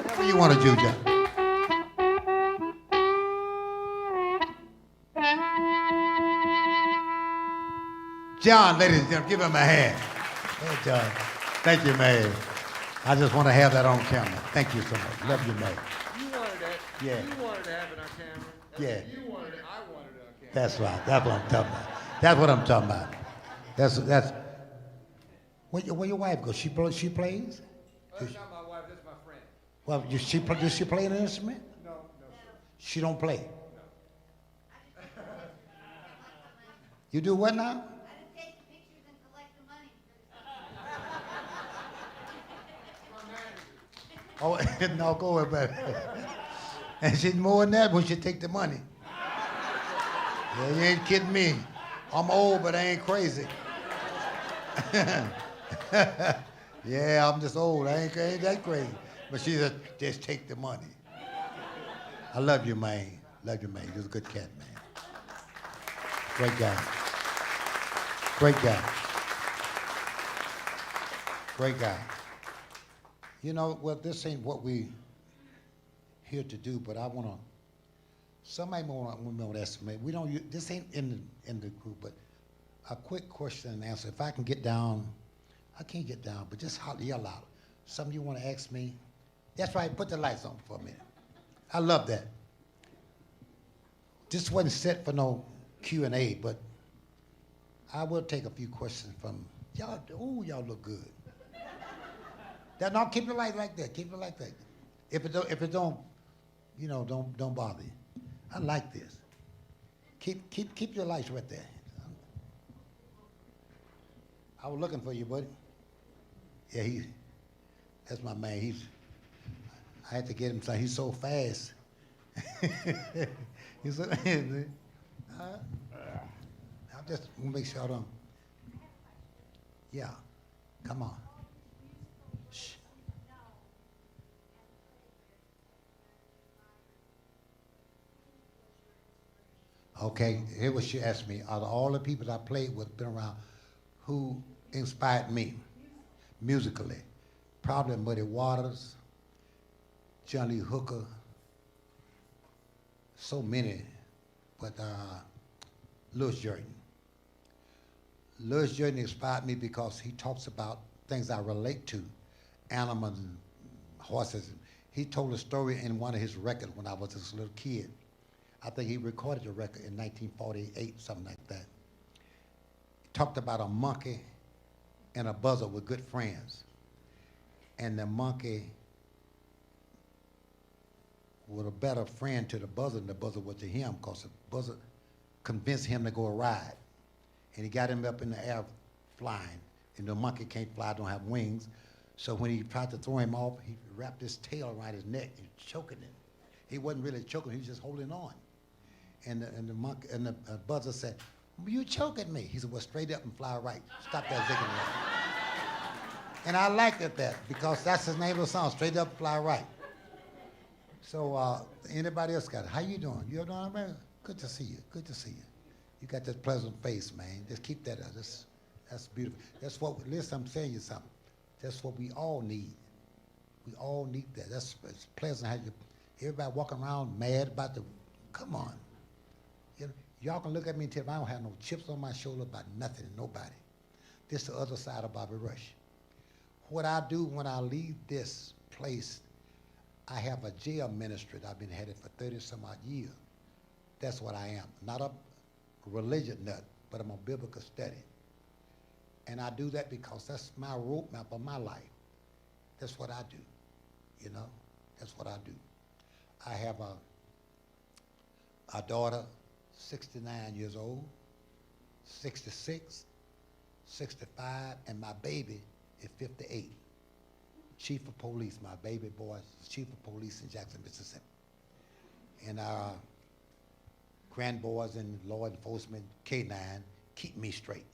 Whatever you want to do, John. John, ladies and gentlemen, give him a hand. Hey, John. Thank you, May. I just want to have that on camera. Thank you so much. Love you, May. You wanted that. Yeah. You wanted to have it on camera. Yeah. You wanted it. I wanted it on camera. That's right. That's what I'm talking about. That's what I'm talking about. That's. Where your wife goes? She plays. That's not my wife. That's my friend. Well, does she play an instrument? No, no. She don't play. You do what now? I just take the pictures and collect the money. Oh, no, go ahead, baby. And she's more than that when she take the money. Yeah, you ain't kidding me. I'm old, but I ain't crazy. Yeah, I'm just old. I ain't that crazy. But she just take the money. I love you, man. Love you, man. You're a good cat, man. Great guy. Great guy. Great guy. You know, well, this ain't what we here to do, but I want to, somebody want to estimate. We don't, this ain't in the group, but a quick question and answer. If I can get down, I can't get down, but just yell out. Something you want to ask me? That's right, put the lights on for a minute. I love that. This wasn't set for no Q&A, but I will take a few questions from y'all. Oh, y'all look good. No, keep the light like that. Keep it like that. If it don't, you know, don't bother you. I like this. Keep your lights right there. I was looking for you, buddy. Yeah, that's my man. I had to get him something. He's so fast. He's so, I'll just make sure I don't. Yeah, come on. Shh. Okay, here what she asked me. Out of all the people I played with, been around, who inspired me musically? Probably Muddy Waters, John Lee Hooker, so many, but Louis Jordan. Louis Jordan inspired me because he talks about things I relate to, animals and horses. He told a story in one of his records when I was this little kid. I think he recorded the record in 1948, something like that. He talked about a monkey and a buzzard were good friends. And the monkey was a better friend to the buzzard than the buzzard was to him, because the buzzard convinced him to go a ride. And he got him up in the air flying. And the monkey can't fly, don't have wings. So when he tried to throw him off, he wrapped his tail around his neck and choking him. He wasn't really choking, he was just holding on. And the monkey and the buzzard said, "You choking me." He said, "Well, straight up and fly right. Stop that zigging around." And I liked it that, because that's the name of the song, Straight Up, Fly Right. So anybody else got it? How you doing? You doing all right? Good to see you. Good to see you. You got this pleasant face, man. Just keep that up. That's beautiful. That's what, listen, I'm saying you something. That's what we all need. We all need that. It's pleasant how everybody walking around mad about come on. You know, y'all can look at me and tell me I don't have no chips on my shoulder about nothing and nobody. This is the other side of Bobby Rush. What I do when I leave this place, I have a jail ministry that I've been headed for 30-some odd years. That's what I am. Not a religious nut, but I'm a biblical study. And I do that because that's my roadmap of my life. That's what I do, you know? That's what I do. I have a daughter, 69 years old, 66, 65, and my baby is 58. Chief of police, my baby boy is chief of police in Jackson, Mississippi. And our grandboys in law enforcement, K9, keep me straight.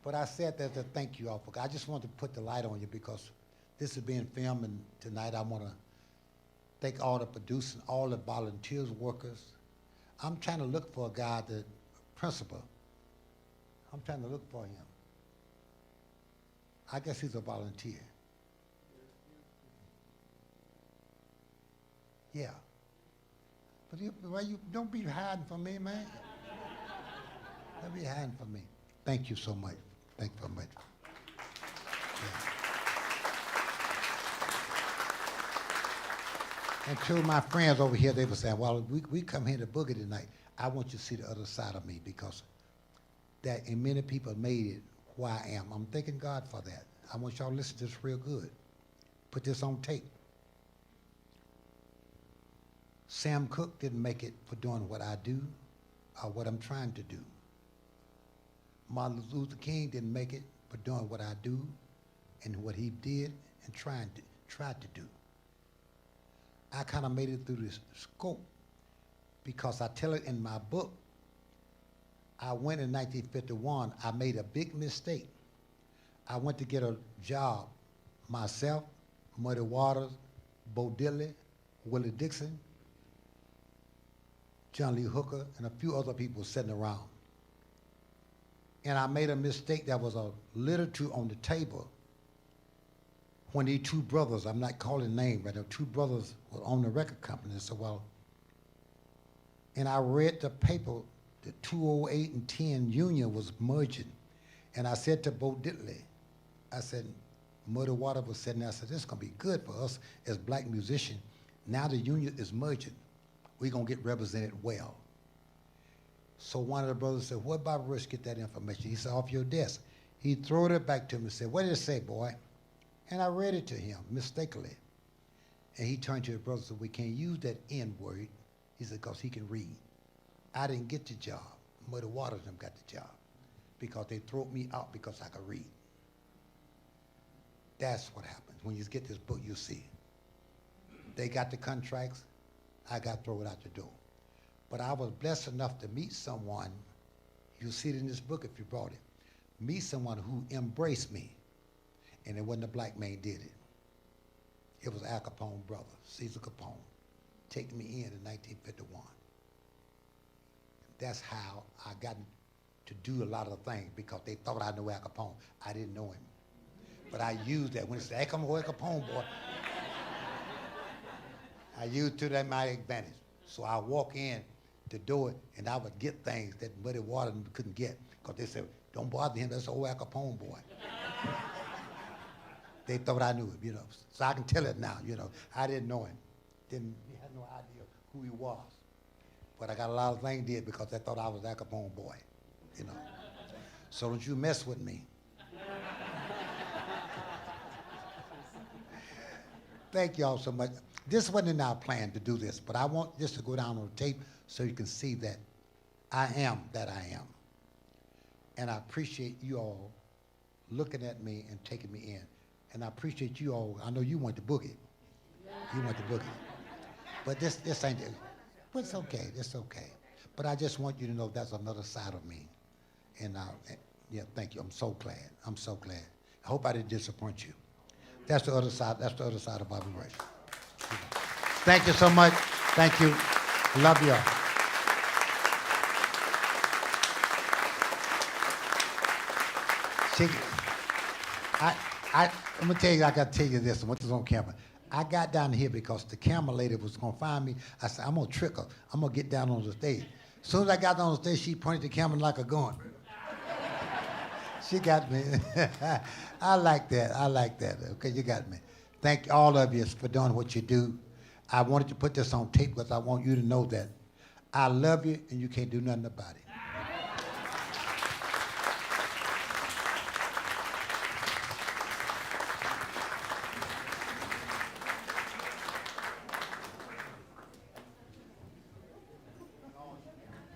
But I said that to thank you all for, I just wanted to put the light on you because this is being filmed, and tonight I want to thank all the producers, all the volunteers, workers. I'm trying to look for a guy, the principal. I'm trying to look for him. I guess he's a volunteer. Yeah. But you don't be hiding from me, man. Don't be hiding from me. Thank you so much. Thank you very much. And two of my friends over here, they were saying, well, we come here to boogie tonight. I want you to see the other side of me because that, and many people made it who I am. I'm thanking God for that. I want y'all to listen to this real good. Put this on tape. Sam Cooke didn't make it for doing what I do or what I'm trying to do. Martin Luther King didn't make it for doing what I do and what he did and tried to do. I kind of made it through this scope because I tell it in my book. I went in 1951, I made a big mistake. I went to get a job, myself, Muddy Waters, Bo Diddley, Willie Dixon, John Lee Hooker, and a few other people sitting around. And I made a mistake. That was a literature on the table when these two brothers, I'm not calling names, but the two brothers were on the record company. So, well, and I read the paper, the 208 and 10 union was merging. And I said to Bo Diddley, I said, Muddy Water was sitting there, I said, this is gonna be good for us as black musicians. Now the union is merging. We're gonna get represented well. So one of the brothers said, what about Rush get that information? He said, off your desk. He threw it back to me and said, what did it say, boy? And I read it to him mistakenly. And he turned to his brother and said, we can't use that N word. He said, because he can read. I didn't get the job. Muddy Waters them got the job because they threw me out because I could read. That's what happens. When you get this book, you'll see. They got the contracts. I got thrown out the door. But I was blessed enough to meet someone, you'll see it in this book if you brought it, meet someone who embraced me. And it wasn't a black man did it. It was Al Capone's brother, Cesar Capone, taking me in 1951. That's how I got to do a lot of things because they thought I knew Al Capone. I didn't know him. But I used that. When they said, hey, come on, Al Capone, boy. I used to that my advantage. So I walk in to do it, and I would get things that Muddy Water couldn't get because they said, don't bother him, that's old Al Capone boy. They thought I knew him, you know. So I can tell it now, you know. I didn't know him. He had no idea who he was. But I got a lot of things did because they thought I was Al Capone boy, you know. So don't you mess with me. Thank y'all so much. This wasn't in our plan to do this, but I want this to go down on tape so you can see that I am that I am. And I appreciate you all looking at me and taking me in. And I appreciate you all. I know you want the boogie. You want the boogie. But this ain't it. But it's okay. It's okay. But I just want you to know that's another side of me. And yeah, thank you. I'm so glad. I'm so glad. I hope I didn't disappoint you. That's the other side. That's the other side of Bobby Rush. Thank you so much. Thank you. Love y'all. See, I'm gonna tell you, I gotta tell you this, I want this on camera. I got down here because the camera lady was gonna find me. I said, I'm gonna trick her. I'm gonna get down on the stage. As soon as I got down on the stage, she pointed the camera like a gun. She got me. I like that. I like that. Okay, you got me. Thank all of you for doing what you do. I wanted to put this on tape because I want you to know that I love you and you can't do nothing about it.